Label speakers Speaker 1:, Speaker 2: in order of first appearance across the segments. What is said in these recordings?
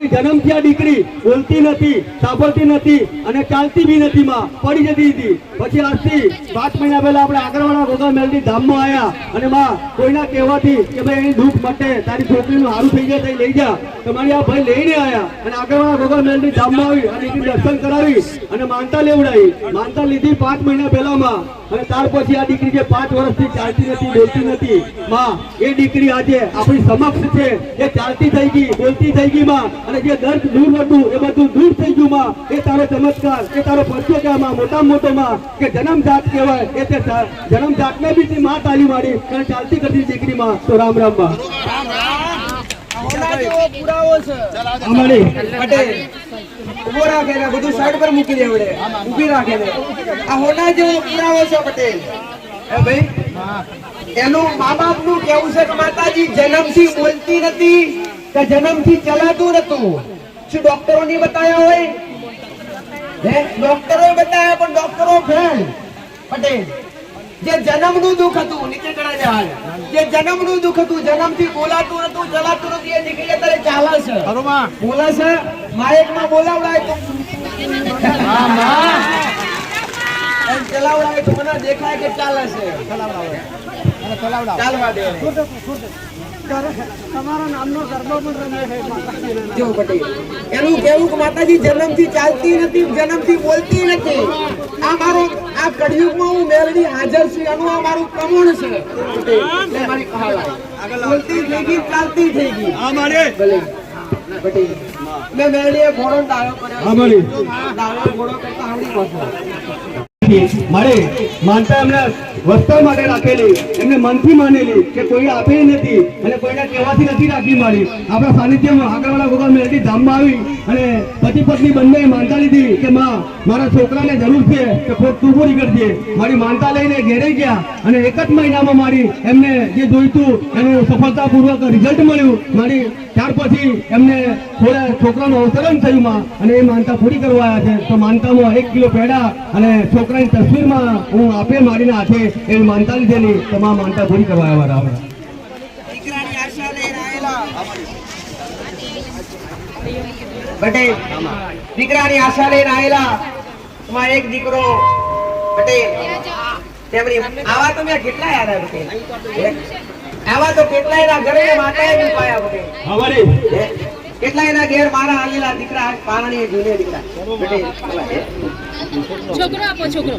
Speaker 1: જન્મથી આ દીકરી બોલતી નથી, સાંભળતી નથી અને ચાલતી બી નથી માં, પડી જતી હતી। પછી આજથી 5 મહિના પહેલા આપણે આગળવાળા ગોગા મેલડી ધામમાં આવ્યા અને માં કોઈના કહેવાથી કે ભાઈ એની દુઃખ મટે, તારી છોકરીનું સારું થઈ જાય લઈ જા, તમારી આ ભાઈ લઈને આવ્યા અને આગળવાળા ગોગા મેલડી ધામમાં આવી અને દીકરી દર્શન કરાવી અને માનતા લેવડાવી। માનતા લીધી 5 મહિના પહેલામાં અને ત્યાર પછી આ દીકરી જે 5 વર્ષથી ચાલતી નથી, બોલતી નથી માં, એ દીકરી આજે આપણી સમક્ષ છે। એ ચાલતી થઈ ગઈ, બોલતી થઈ ગઈ માં, અને જે દર્દ દૂર હતું એ બધું દૂર થઈ ગયું માં। એ તારો ચમત્કાર, એ તારો પરચો કહેવામાં મોટા મોટો માં કે જન્મજાત કહેવાય। એ તે જન્મજાતને બી માં તાલી મારી અને ચાલતી કરતી દીકરી માં। તો રામ રામ માં અમારી પટેલ ઉભો રાખે ને બધું સાઈડ પર મૂકી દેવડે, ઊભી રાખે ને આ હોના જેવો પુરાવો છે પટેલ। હે ભાઈ, એનું મા બાપ નું કેવું છે કે માતાજી જન્મથી બોલતી નથી કે જન્મથી ચલાતું નતું। શું ડોક્ટરો ની બતાવ્યા હોય? હે ડોક્ટરો બતાવ્યા પણ ડોક્ટરો ફેલ પટેલ। જે જન્મનું દુઃખ હતું નીચે ચડા જાય, જે જન્મનું દુઃખ હતું, જન્મથી બોલાતું નતું, ચલાતું નતું, એ દીકરી અત્યારે ચાલે છે, બોલે છે, માઇકમાં બોલાવડાય તો ચલાવડાય તો મને દેખાય કે ચાલે છે, ચાલવા દે। તમારા નામનો ગરબો પણ રમે છે જો પટેલ। એનું કેવું કે માતાજી જન્મથી ચાલતી નથી, જન્મથી બોલતી નથી। આ મારો આ કળિયુગમાં હું મેલડી હાજર છું, એનું આ મારું પ્રમાણ છે પટેલ। મારી કહાલા બોલતી થઈ ગઈ, ચાલતી થઈ ગઈ। હા મારે ભલે પટેલ મેં મેલડીએ ઘોડો ડાળો કર્યો, હા મારી ડાળો ઘોડો કરતા આવડી પહોંચો મારે માનતા એમને વસ્ત્ર માટે રાખેલી, એમને મનથી માનેલી કે કોઈ આપેલી નથી અને કોઈના કહેવાથી નથી રાખી મારી। આપણા સાનિધ્યમાં આગળવાળા ગોગા મેલડી ધામમાં આવી અને પતિ પત્ની બંને માનતા લીધી કે માં મારા છોકરાને જરૂર છે કે ખોટ તું પૂરી કરજે। મારી માનતા લઈને ઘેરે ગયા અને 1 જ મહિનામાં મારી એમને જે જોઈતું એનું સફળતાપૂર્વક રિઝલ્ટ મળ્યું મારી। ત્યાર પછી એમને થોડા છોકરાનું અવતરણ થયું માં અને એ માનતા પૂરી કરવા આવ્યા છે। તો માનતામાં 1 કિલો પેડા અને છોકરાની તસવીરમાં હું આપે મારીને હાથે એવી માનતા લીધેલી, તમામ માનતા પૂરી કરવા આવ્યા। દીકરાની આશા લઈને આવેલા પટેલ, દીકરાની આશા લઈને આવેલા તમારે એક દીકરો પટેલ, તેમની આવા તો મેં કેટલા યાદ પટેલ, આવા તો કેટલાય ના ઘરે માતાએ બી પાયા પટેલ। અમારે કેટલાય ના ઘેર મારા આલેલા દીકરા પારણી જૂને દીકરા પટેલ। છોકરો આપો છોકરો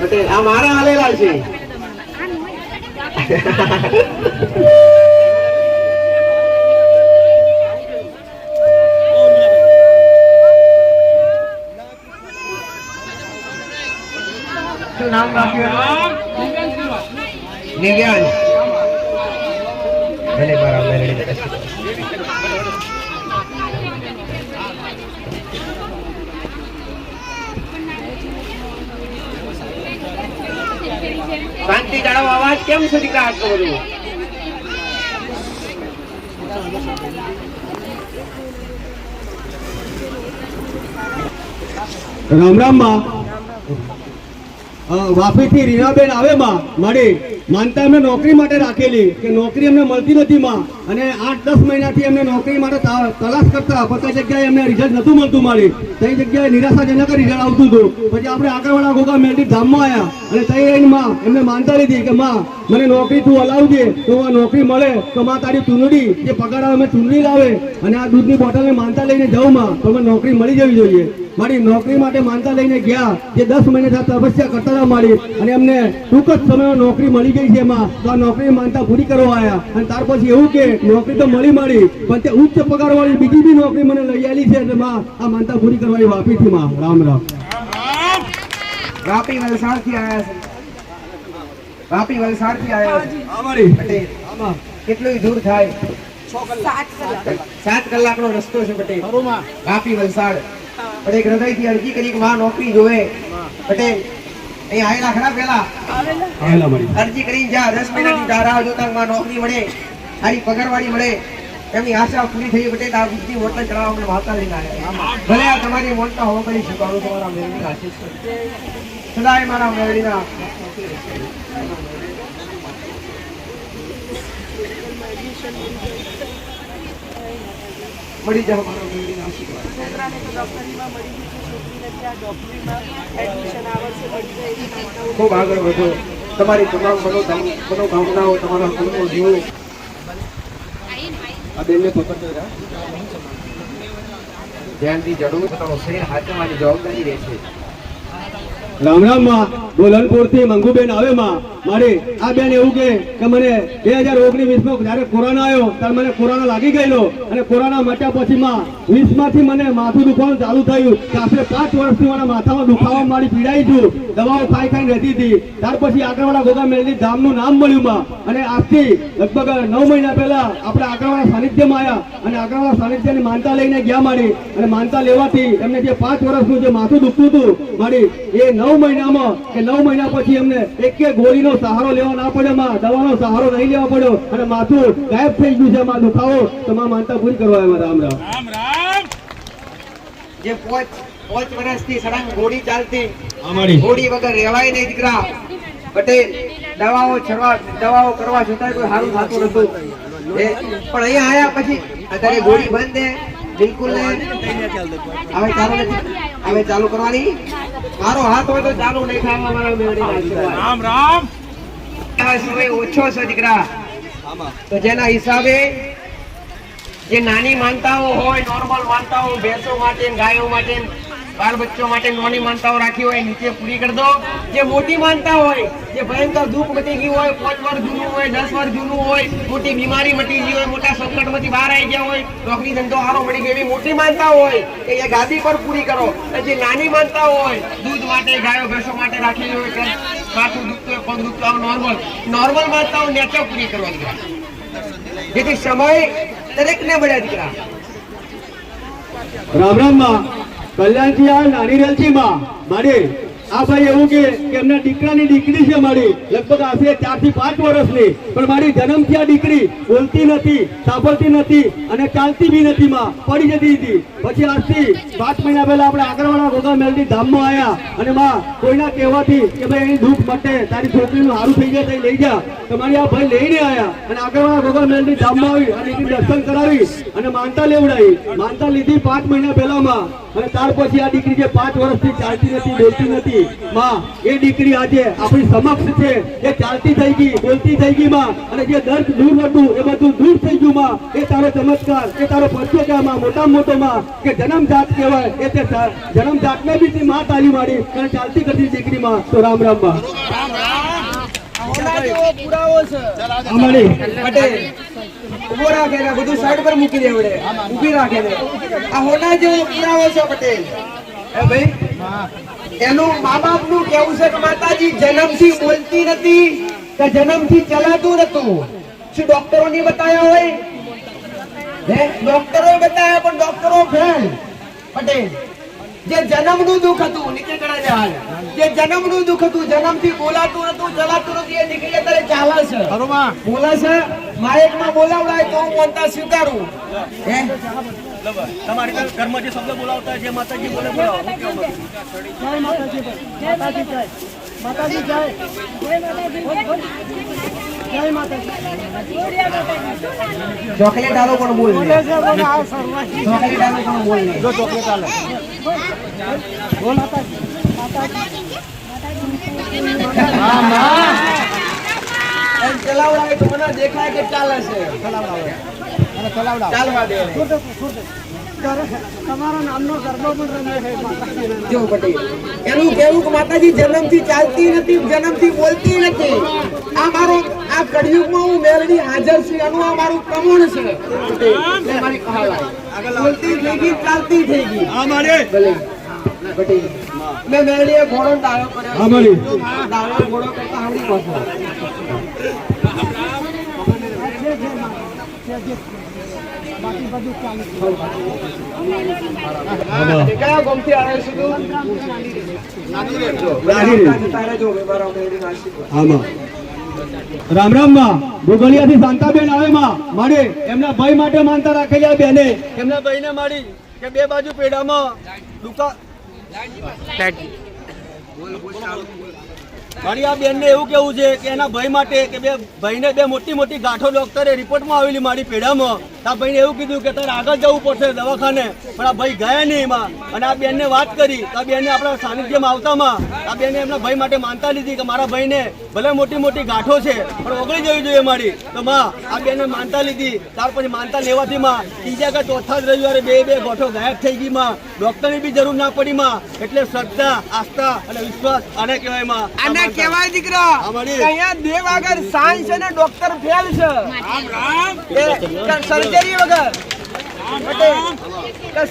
Speaker 1: પટેલ, આ મારા આલેલા છે। નામ રાખ્યું નિવ્યાન ભલે મારા મેલડી શાંતિ જાળવો। અવાજ કેમ છે દીકરા આટલો બધો? રામ રામ માં। વાપીથી રીનાબેન આવે માં મળી, માનતા એમને નોકરી માટે રાખેલી કે નોકરી એમને મળતી નથી માં, અને 8-10 મહિનાથી એમને નોકરી માટે તલાશ કરતા પણ જગ્યાએ એમને રિઝલ્ટ નતું મળતું મારી। તે જગ્યાએ નિરાશાજનક રિઝલ્ટ આવતું હતું। પછી આપણે આગળવાળા ગોગા મેલડી ધામમાં આવ્યા અને ત્યાં માં એમને માનતા લીધી કે માં મને નોકરી તું હલાવજે, તો આ નોકરી મળે તો માં તારી ચૂંદડી જે પગાર આવે ચૂંદડી લાવે અને આ દૂધની બોટલને માનતા લઈને જાઉં માં તો મને નોકરી મળી જવી જોઈએ। મારી નોકરી માટે માનતા લઈને ગયા, જે 10 મહિના તપસ્યા કરતા મારી અને એમને ટૂંક જ સમયમાં નોકરી મળી ગઈ છે માં। તો આ નોકરી માનતા પૂરી કરવા આવ્યા અને ત્યાર પછી એવું કે નોકરી તો મળી પણ તે ઉચ્ચ પગાર વાળી બીજી બી નોકરી મને લઈ આલી છે એટલે માં આ માનતા પૂરી કરવાની વાપીથી માં। રામ રામ। વાપી વલસાડ થી આવ્યા છે, વાપી વલસાડ થી આવ્યા છે અમારી પટેલ। કેટલું દૂર થાય? 7 કલાકનો રસ્તો છે પટેલ, વાપી વલસાડ। પણ એક હૃદયથી અરજી કરી કે માં નોકરી જોવે પટેલ। અહીં આયેલા ખરા પેલા અરજી કરી જા, 10 મહિનાની રાહ જોતા માં નોકરી મળે, સારી પગારવાળી મળે, એમની આશા પૂરી થઈ પટેલ। આ બુદ્ધિ મોટલા ચડાવવા માતા લઈને આવ્યા। ભલે આ તમારી મોટા હો કરી શીખવાનું, તમારા મેળવીના આશીષ સદાય મારા મેળવીના મળી જાવ મારો મેળવીને આશીર્વાદ.
Speaker 2: છોકરાને તો ડોક્ટરીમાં મળી ગયું છે, છોકરીને ત્યાં ડોક્ટરીમાં એડમિશન આ વર્ષે મળી જાય એવી કામનાઓ.
Speaker 1: ખૂબ આગળ વધો. તમારી તમામ મનોકામનાઓ તમારા મનનો જીવો. આ બેનને પકડતો જા. ધ્યાનથી જડવું તમારું શરીર હાથમાં જવાબદારી રહેશે.
Speaker 3: રામ રામ માં બોલનપુર થી મંગુબેન આવે માં મારે આ બેન એવું કે મને 2019 માં જયારે કોરોના આવ્યો ત્યારે મને કોરોના લાગી ગયેલો અને કોરોના મટ્યા પછી માં 20 માંથી મને માથું દુખવાનું ચાલુ થયું કે આશરે 5 વર્ષથી મને માથામાં દુખાવા મારી પીડાઈ છું, દવાઓ ખાઈ ખાઈને રહેતી હતી. ત્યાર પછી આગળવાળા ગોગા મેલડી ધામનું નામ મળ્યું માં અને આજથી લગભગ 9 મહિના પહેલા આપણે આગળવાળા સાનિધ્યમાં આવ્યા અને આગળવાળા સાનિધ્યની માનતા લઈને ગયા મારી અને માનતા લેવાથી એમને જે 5 વર્ષનું જે માથું દુખતું હતું મારી એ 9 મહિનામાં કે 9 મહિના પછી એમને એક ગોળીનો સહારો લેવા ના પડ્યો માં, દવાનો સહારો નહીં લેવા પડ્યો અને માથું ગાયબ થઈ ગયું છે માં દુખાવો તો માં માનતા પૂરી કરવા આવ્યા. રામ રામ.
Speaker 1: જે 5 વર્ષથી સળંગ ઘોડી ચાલતી ઘોડી વગર રહેવાય નહીં દીકરા પટેલ. દવાઓ કરવા છતાં કોઈ સારું થતું નતું પણ અહીંયા આયા પછી અત્યારે ઘોડી બંધ છે બિલકુલ નહીં. હવે ચાલુ કરવાની. મારો હાથ હોય તો ચાલુ નહીં ખાવા મારા મેળવીને આશીર્વાદ. રામ રામ. સમય ઓછો છે દીકરા તો જેના હિસાબે જે નાની માનતાઓ હોય, નોર્મલ માનતાઓ ભેંસો માટે, ગાયો માટે, બાળ બચ્ચો માટે નાની માનતાઓ રાખી હોય નીચે પૂરી કરી દો. જે મોટી માનતા હોય, જે ભયંકર દુઃખ મટી ગયું હોય, 5 વર્ષ જૂનું હોય, 10 વર્ષ જૂનું હોય, મોટી બીમારી મટી ગઈ હોય, મોટા સંકટમાંથી બહાર આવી ગયા હોય, નોકરી ધંધો સારો મળી ગયો, એવી મોટી માનતા હોય કે એ ગાદી પર પૂરી કરો. જે નાની માનતા હોય દૂધ માટે, ગાયો ભેંસો માટે રાખેલી હોય કે માથું દુખતું હોય, પગ દુખતું હોય, નોર્મલ માનતાઓ નેચો પૂરી કરવા દીકરા, જેથી સમય દરેકને મળ્યા દીકરા.
Speaker 3: રામ રામ માં કલ્યાણથી આ નાની રેલથી માં મારી આ ભાઈ એવું કે એમના દીકરાની દીકરી છે મારી લગભગ આશરે 4 થી 5 વર્ષની પણ મારી જન્મથી આ દીકરી બોલતી નથી, સાંભળતી નથી અને ચાલતી બી નથી માં, પડી જતી હતી. પછી આજથી 5 મહિના પહેલા આપણે આગળવાળા ગોગા મેલડી ધામમાં આવ્યા અને માં કોઈના કહેવાથી કે ભાઈ એની દુઃખ મટે, તારી છોકરીનું સારું થઈ જાય તો લઈ જા તો મારી આ ભાઈ લઈને આવ્યા અને આગળવાળા ગોગા મેલડી ધામમાં આવી અને એની દર્શન કરાવી અને માનતા લેવડાવી. માનતા લીધી 5 મહિના પહેલામાં અને ત્યાર પછી આ દીકરી જે 5 વર્ષથી ચાલતી નથી, બોલતી નથી માં, એ દીકરી આજે આપણી સમક્ષ છે. એ ચાલતી થઈ ગઈ, બોલતી થઈ ગઈ માં અને જે દર્દ દૂર હતું એ બધું દૂર થઈ ગયું માં. એ તારો ચમત્કાર, એ તારો પરચો કે માં મોટામાં મોટો માં કે જન્મજાત કહેવાય એ તે જન્મજાતને બી તે માં તાલી મારી અને ચાલતી કરતી દીકરી માં. તો રામ રામ માં.
Speaker 1: ઉભો રાખે ને બધું સાઈડ પર મૂકી દેવડે, ઊભી રાખે ને આ હોના જેવો પુરાવો છે પટેલ. ભાઈ એનું મા બાપ નું કેવું છે કે માતાજી જન્મથી બોલતી નથી કે જન્મથી ચલાતું નતું. શું ડોક્ટરો ની બતાવ્યા હોય? ડોક્ટરો બતાવ્યા પણ ડોક્ટરો ફેલ. પટેલ જે જન્મનું દુઃખ હતું નીચે ચડા જાય, જે જન્મનું દુઃખ હતું, જન્મથી બોલાતું નતું, ચલાતું નતું, એ દીકરી અત્યારે ચાલે છે, બોલે છે. માયકમાં બોલાવડાય તો હું માનતા સ્વીકારું.
Speaker 3: તમારી ઘરમાં જે શબ્દ બોલાવતા જે માતાજી બોલે બોલાવો. જય માતાજી, માતાજી જય, માતાજી જય, જય માતાજી.
Speaker 1: ચોકલેટ આલો પણ બોલ, ચોકલેટ આલો પણ બોલ, જો ચોકલેટ આલો બોલ માતાજી, માતાજી ચલાવડાવે તો મને દેખાય કે ચાલે છે. ચાલવા દે.
Speaker 2: તમારા નામનો ગરબો પણ રમે છે માતાજીના.
Speaker 1: જો પટેલ એનું કેવું કે માતાજી જન્મથી ચાલતી નથી, જન્મથી બોલતી નથી. આ મારો આ કળિયુગમાં હું મેલડી હાજર છું એનું આ મારું પ્રમાણ છે. પટેલ મારી કહાવાય બોલતી થઈ ગઈ, ચાલતી થઈ ગઈ.
Speaker 3: હા મારે
Speaker 1: ભલે પટેલ મેં મેલડીએ ઘોડો દાવો કર્યો.
Speaker 3: હા મારી
Speaker 1: દાવો ઘોડો કરતા આવડી પાછો
Speaker 2: બાકી બધું ચાલુ છે.
Speaker 1: કયા ગોમથી આવે છે તું? તારે જો મારા મેલડીના આશીર્વાદ.
Speaker 3: આમાં રામ રામ માં ભોગલિયાથી શાંતાબેન આવે માં મારે એમના ભાઈ માટે માનતા રાખેલી આ બેને એમના ભાઈને મારી કે 2 બાજુ પેડામાં દુકા મારી આ બેનને એવું કેવું છે કે એના ભાઈ માટે કે ભાઈને 2 મોટી મોટી ગાંઠો ડોક્ટરે રિપોર્ટમાં આવેલી મારી પેડામાં આ ભાઈને એવું કીધું કે તારે આગળ જવું પડશે દવાખાને, પણ આ ભાઈ ગયા નહીં એમાં. અને આ બેનને વાત કરી, આ બેનને આપણા સાનિધ્યમાં આવતામાં આ બેને એમના ભાઈ માટે માનતા લીધી કે મારા ભાઈને ભલે મોટી મોટી ગાંઠો છે પણ ઓગળી જવી જોઈએ મારી. તો માં આ બેને માનતા લીધી. ત્યાર પછી માનતા લેવાથી માં ત્રીજા કે ચોથા જ રવિવારે બે ગાંઠો ગાયબ થઈ ગઈ માં. ડોક્ટરની બી જરૂર ના પડી માં. એટલે શ્રદ્ધા, આસ્થા અને વિશ્વાસ આને કહેવાય માં.
Speaker 2: આને કહેવાય દીકરા અહીંયા દેવ આગળ સાયન્સ અને ડોક્ટર ફેલ છે. સર્જરી વગર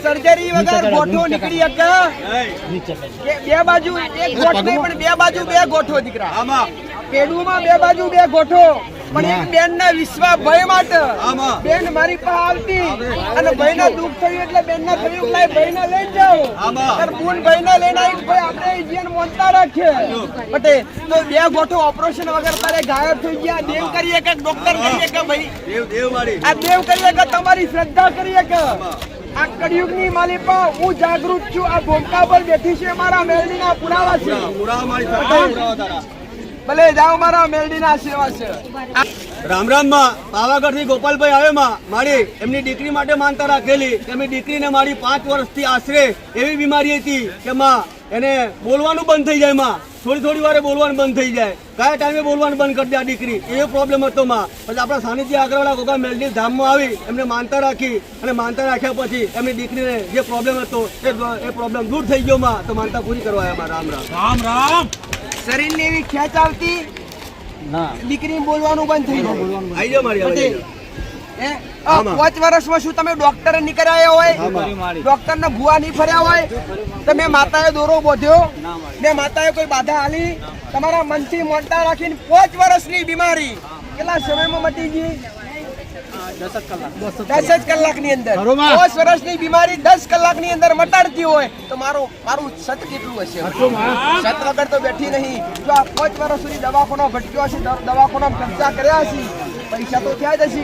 Speaker 2: સર્જરી વગર ગોઠો નીકળી શકે કે બે બાજુ એક ગોઠ નહીં પણ બે બાજુ બે ગોઠો દીકરા. પેડુમાં બે બાજુ બે ગોઠો પણ એક બેન ના વિશ્વાસ ભય માટે બેન મારી પાસે આવતી અને ભાઈ ના દુઃખ થયું એટલે બેન ના થયું લાય ભાઈ ના લઈ જાઓ પૂન ભાઈ ના લઈને આવી ભાઈ આપણે જીવન મોનતા રાખીએ બટે તો બે ગોઠો ઓપરેશન વગર તારે ગાયબ થઈ ગયા. દેવ કરીએ કે ડોક્ટર કરીએ કે ભાઈ આ દેવ કરીએ કે તમારી શ્રદ્ધા કરીએ કે આ કળિયુગની માલિકા હું જાગૃત છું. આ ભૂમકા પર બેઠી છે મારા મેલડીના પુરાવા છે. ભલે જાઓ મારા મેલડીના આશીર્વાદ છે.
Speaker 3: રામ રામ માં. પાવાગઢ થી ગોપાલભાઈ આવે માં મારી એમની દીકરી માટે માનતા રાખેલી કે એમની દીકરીને મારી 5 વર્ષથી આશરે એવી બીમારી હતી કે માં એને બોલવાનું બંધ થઈ જાય માં. થોડી વારે બોલવાનું બંધ થઈ જાય. કયા ટાઈમે બોલવાનું બંધ કરી દે આ દીકરી, એવો પ્રોબ્લેમ હતો માં. પછી આપણા સાનિધ્ય આગળવાળા ગોગા મેલડી ધામમાં આવી એમને માનતા રાખી અને માનતા રાખ્યા પછી એમની દીકરીને જે પ્રોબ્લેમ હતો એ પ્રોબ્લેમ દૂર થઈ ગયો માં. તો માનતા પૂરી કરવા આવ્યા માં. રામ રામ.
Speaker 2: શરીરની એવી ખેંચ આવતી દીકરી બોલવાનું બંધ થઈ જાય.
Speaker 3: આવી જાઓ મારી
Speaker 2: 5 વર્ષમાં શું તમે ડોક્ટર નીકળ્યા હોય, ડોક્ટર ને ભુવા નહીં ફર્યા હોય, તમે માતાએ દોરો બોધ્યો ને માતાએ કોઈ બાધા આલી, તમારા મનથી મોટા રાખીને 5 વર્ષની બીમારી કેટલા સમયમાં મટી ગઈ? 10 કલાકની અંદર. 5 વર્ષની બીમારી 10 કલાકની અંદર મટાડતી હોય તો મારું સત કેટલું હશે? સત વગર તો બેઠી નહીં. જો આ 5 વર્ષ સુધી દવાખાનો ભટક્યો હશે, દવાખાનો ખર્ચા કર્યા હશે, પૈસા તો થયા જ હશે.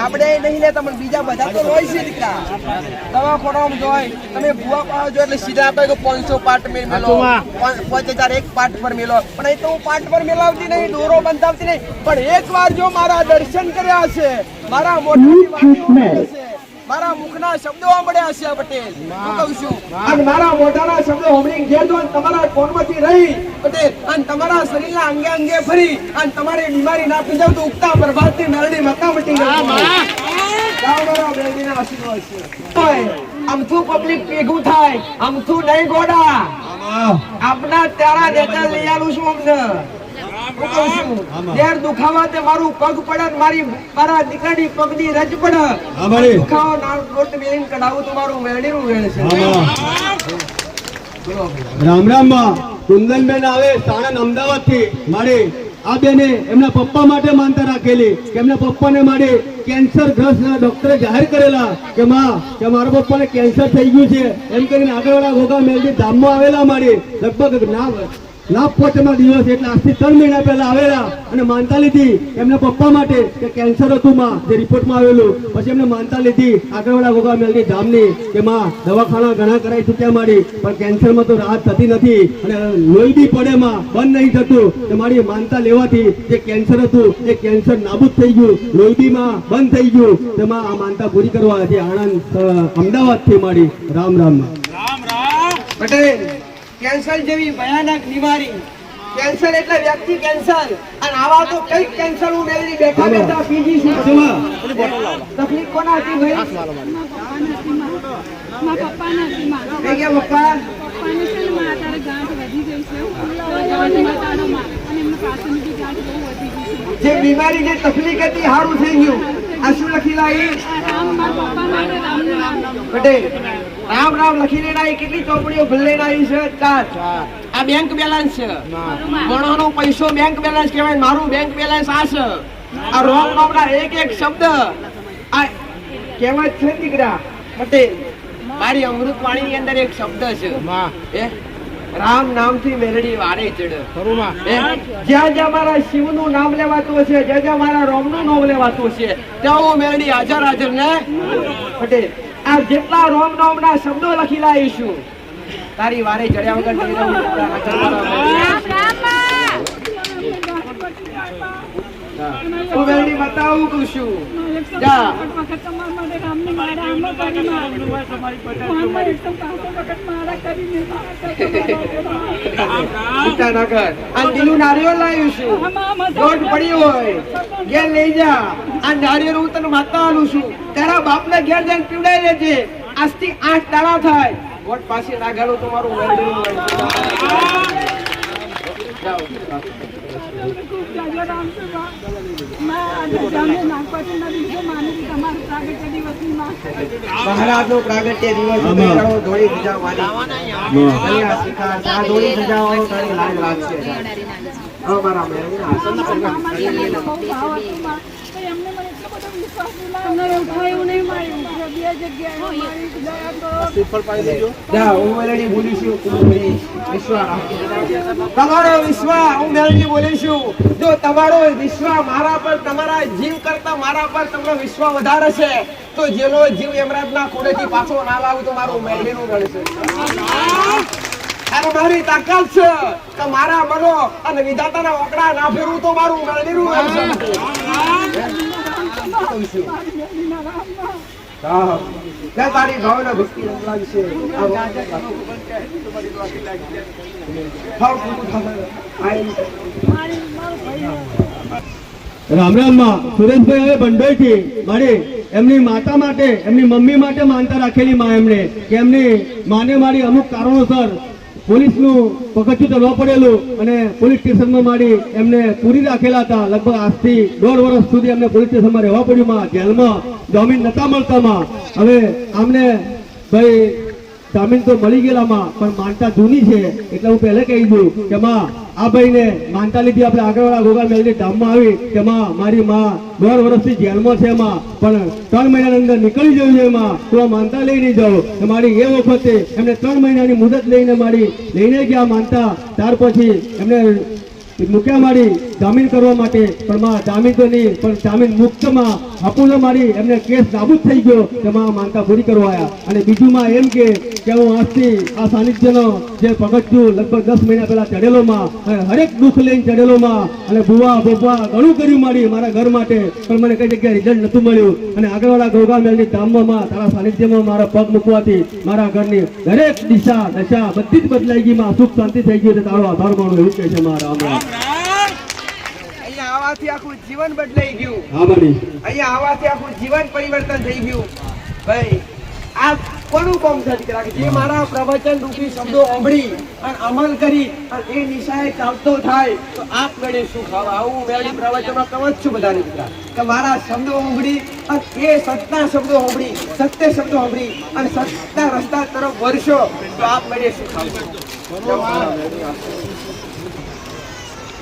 Speaker 2: આપણે નહીં લેતા પણ બીજા બધા તો હોય છે દીકરા. દવાખાનામાં જોઈ તમે ભૂવા પાડો જો એટલે સીધા આપે 500 પાર્ટ મેલો, 5000 એક પાર્ટ પર મેલો. પણ એ તો હું પાર્ટ પર મેલાવતી નહીં, દોરો બંધાવતી નહીં. પણ એક વાર જો મારા દર્શન કર્યા હશે, મારા મોઢાની વાતો સાંભળી હશે, મારા મુખના શબ્દો સાંભળ્યા હશે પટેલ, હું કહું છું. અને મારા મોઢાના શબ્દો સાંભળી જે જો તમારા કોણમાંથી રહી પટેલ અને તમારા શરીરના અંગે અંગે ફરી અને તમારી બીમારી ના થઈ જાવ તો ઉગતા પ્રભાતની મેલડી માતા મટી જાય. અમથું પબ્લિક ભેગું થાય, અમથું નહીં ગોડા. આપના ત્યારા દેતા લઈ આલું છું અમને. દુખાવા તે મારું પગ પડે, મારા દીકરાની પગની રજ પડે, દુખાવો લોટ મેલીને કઢાવું તો મારું મેળડીનું વેણ છે.
Speaker 3: રામ રામ માં. કુંદનબેન આવે સાણંદ અમદાવાદ થી મારી આ બેને એમના પપ્પા માટે માનતા રાખેલી કે એમના પપ્પાને મારી કેન્સર ગ્રસ્ત ડોક્ટરે જાહેર કરેલા કે માં કે મારા પપ્પાને કેન્સર થઈ ગયું છે એમ કરીને આગળવાળા ગોગા મેલડી ધામમાં આવેલા મારી લગભગ લાભ પોચમાં દિવસ એટલે આજથી 3 મહિના પહેલા આવેલા અને માનતા લીધી એમના પપ્પા માટે કે કેન્સર હતું માં જે રિપોર્ટમાં આવેલું. પછી એમને માનતા લીધી આગળવાળા ગોગા મેલડી ધામની કે માં દવાખાના ઘણા કરાઈ ચૂક્યા મારી પણ કેન્સરમાં તો રાહત થતી નથી અને લોહી બી પડે માં બંધ નહીં થતું. તો મારી માનતા લેવાથી જે કેન્સર હતું એ કેન્સર નાબૂદ થઈ ગયું, લોહી બી માં બંધ થઈ ગયું. તેમાં આ માનતા પૂરી કરવા હતી આણંદ અમદાવાદ થી મારી. રામ રામ.
Speaker 2: પટેલ કેન્સર જેવી ભયાનક બીમારી, કેન્સર એટલે વ્યક્તિ કેન્સર અને આવા તો કઈ કેન્સર હું મેળવી બેઠા પીજી છું. તકલીફ કોના હતી ભાઈ? પપ્પા જે બીમારી જે તકલીફ હતી સારું થઈ ગયું. આ શું લખી લાવી પટેલ? રામ રામ લખીને આવી. કેટલી ચોપડીઓ ભૂલીને આવી છે? 4. આ બેંક બેલેન્સ છે. ગણોનો પૈસો બેંક બેલેન્સ કહેવાય. મારું બેંક બેલેન્સ આ છે. આ રોંગ નામના એક શબ્દ આ કહેવત છે દીકરા પટેલ. મારી અમૃતવાણીની અંદર એક શબ્દ છે રામ નામથી મેલડી વારે ચડે. જ્યાં જ્યાં મારા શિવનું નામ લેવાતું છે, જ્યાં જ્યાં મારા રોમનું નામ લેવાતું છે ત્યાં હું મેલડી હાજર ને પટેલ. આ જેટલા રોમ નામના શબ્દો લખી લાવીશું તારી વારે ચડ્યા વગર નહીં રહું. હું મેલડી બતાવું કહું છું. જા
Speaker 4: અને મારા આમાં કરી મામા એકદમ પાછો વખત મારા કરીને
Speaker 2: ચિંતા ના કર. આ લીલું નારિયેળ લાવ્યું છું. લોટ પડ્યો હોય ઘેર લઈ જા. આ નારિયેળ હું તને માતા આલું છું. તારા બાપને ઘેર જઈને પીવડાઈ લેજે. આજથી 8 દાડા થાય. વોટ પાસે ના ગાળો તો મારું વેરડું જાઓ.
Speaker 4: ખૂબ જાજો રામ છે બા. મેં આજે જામે નાગપતિ ના દિવસે માની તમારું પ્રાગટ્ય દિવસની માં
Speaker 2: મહારાજનો પ્રાગટ્ય દિવસ ઉમેરાવો ધોળી ધજા વાળી. અને આ શિકાર આ ધોળી ધજા વાળો તારી લાજ લાગશે. અમારા મેળવીના આસન
Speaker 4: બહુ ભાવ હતું માં. તો એમને મને એટલો બધો વિશ્વાસ નહીં ઉઠાયું નહીં માર્યું બે જગ્યાએ મારી દયા કરો.
Speaker 2: જા હું મેલડી બોલીશું કુંભરી વિશ્વાસ તમારો વિશ્વાસ હું મેલડી બોલીશું. જો તમારો વિશ્વાસ મારા પર તમારા જીવ કરતા મારા પર તમને વિશ્વાસ વધારે છે તો જેનો જીવ યમરાજના ખોડેથી પાછો ના લાવું તો મારું મેલડીનું ગણશે. અને મારી તાકાત છે કે મારા મનો અને વિધાતાના ઓકડા ના ફેરવું તો મારું મેલડીનું ગણશે. હા મેં તારી ભાવના ભક્તિ લાગશે.
Speaker 3: રામ રામ માં સુરેશભાઈ હવે બંડોઈથી મારે એમની માતા માટે એમની મમ્મી માટે માનતા રાખેલી માં એમણે કે એમની માને મારી અમુક કારણોસર પોલીસનું પગથિયું ચડવા પડેલું અને પોલીસ સ્ટેશનમાં મારી એમને પૂરી રાખેલા હતા. લગભગ આજથી 1.5 વર્ષ સુધી એમને પોલીસ સ્ટેશનમાં રહેવા પડ્યું માં. જેલમાં જામીન નતા મળતા માં. હવે આમને ભાઈ જામીન તો મળી ગયેલામાં પણ માનતા જૂની છે એટલે હું પહેલે કહી દઉં કે માં આ ભાઈને માનતા લીધી આપણે આગળવાળા ગોગા મેલડી ધામમાં આવી કે માં મારી માં 1.5 વર્ષથી જેલમાં છે માં પણ 3 મહિનાની અંદર નીકળી જવું છે માં તો આ માનતા લઈને જાઓ. મારી એ વખતે એમને 3 મહિનાની મુદત લઈને મારી લઈને ગયા માનતા. ત્યાર પછી એમને મૂક્યા મારી જામીન કરવા માટે પણ માં જામીન તો નહીં પણ જામીન મુક્તમાં આપું મારી એમને કેસ નાબૂદ થઈ ગયો કે માં માનતા પૂરી કરવા આવ્યા. અને બીજું માં એમ કે હું આજથી આ સાનિધ્યનો જે પગથિયું લગભગ 10 મહિના પહેલા ચડેલો માં અને હરેક દુઃખ લઈને ચડેલો માં અને બુવા બોબા ઘણું કર્યું મારી મારા ઘર માટે પણ મને કઈ જગ્યાએ રિઝલ્ટ નતું મળ્યું. અને આગળવાળા ગોગા મેલડી ધામમાં તારા સાનિધ્યમાં મારા પગ મૂકવાથી મારા ઘરની દરેક દિશા દશા બધી જ બદલાઈ ગઈ માં. સુખ શાંતિ થઈ ગયું તારો આભાર માનું એવું કહે છે મારા હમણાં.
Speaker 2: અહીંયા આવવાથી આખું જીવન બદલાઈ ગયું.
Speaker 3: હા મારી
Speaker 2: અહીંયા આવવાથી આખું જીવન પરિવર્તન થઈ ગયું. ભાઈ આ કોનું કામ છે દીકરા કે જે મારા પ્રવચન રૂપી શબ્દો સાંભળી અને અમલ કરી અને એ નિશાએ ચાલતો થાય તો આપ મેળે સુખ આવે. આવું મેળવી પ્રવચનમાં કહું જ છું બધાને દીકરા કે મારા શબ્દો સાંભળી અને એ સત્યના શબ્દો સાંભળી સત્ય શબ્દો સાંભળી અને સત્યના રસ્તા તરફ વરસો તો આપ મેળે સુખ આવશે.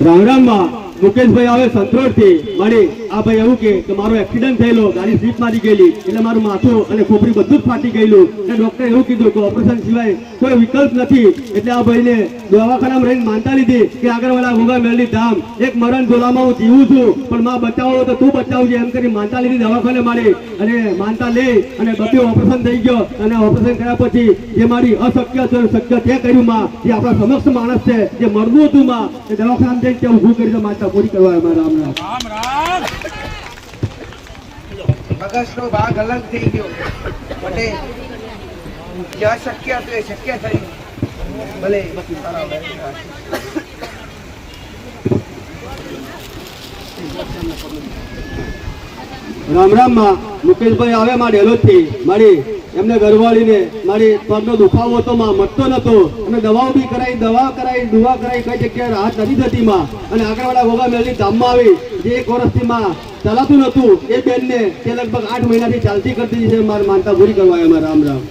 Speaker 3: રામ રામ માં મુકેશભાઈ આવે સંતરોડથી મારી આ ભાઈ એવું કે મારો એક્સિડન્ટ થયેલો ગાડી સ્લીપ મારી ગયેલી એટલે મારું માથું અને ખોપરી બધું જ ફાટી ગયેલું અને ડોક્ટરે એવું કીધું કે ઓપરેશન સિવાય કોઈ વિકલ્પ નથી. એટલે આ ભાઈને દવાખાનામાં રહીને માનતા લીધી કે આગળવાળા ગોગા મેલડી ધામ એક મરણ ઝોલામાં હું જીવું છું પણ માં બચાવો તો તું બચાવજે એમ કરી માનતા લીધી દવાખાને મારી અને માનતા લઈ અને બધું ઓપરેશન થઈ ગયો. અને ઓપરેશન કર્યા પછી જે મારી અશક્ય છે શક્ય તે કર્યું માં. જે આપણા સમક્ષ માણસ છે જે મરવું હતું માં એ દવાખાના જઈને ત્યાં ઊભું કરી માનતા પૂરી કરવા અમારા રામ રામ.
Speaker 2: મગજનો ભાગ અલગ થઈ ગયો પટેલ. જે શક્ય હતું એ શક્ય થયું. ભલે
Speaker 3: રામ રામ માં મુકેશભાઈ આવે માં ડેલોદથી મારી એમને ઘરવાળીને મારી પગનો દુખાવો હતો માં મટતો નતો અને દવાઓ બી કરાવી દવા કરાવી કઈ જગ્યાએ રાહત નથી થતી માં. અને આગળવાળા ગોગા મેલડી ધામમાં આવી જે 1 વર્ષથી માં ચલાતું નતું એ બેનને તે લગભગ 8 મહિનાથી ચાલતી કરતી છે મારી માનતા પૂરી કરવા આવ્યા રામ રામ.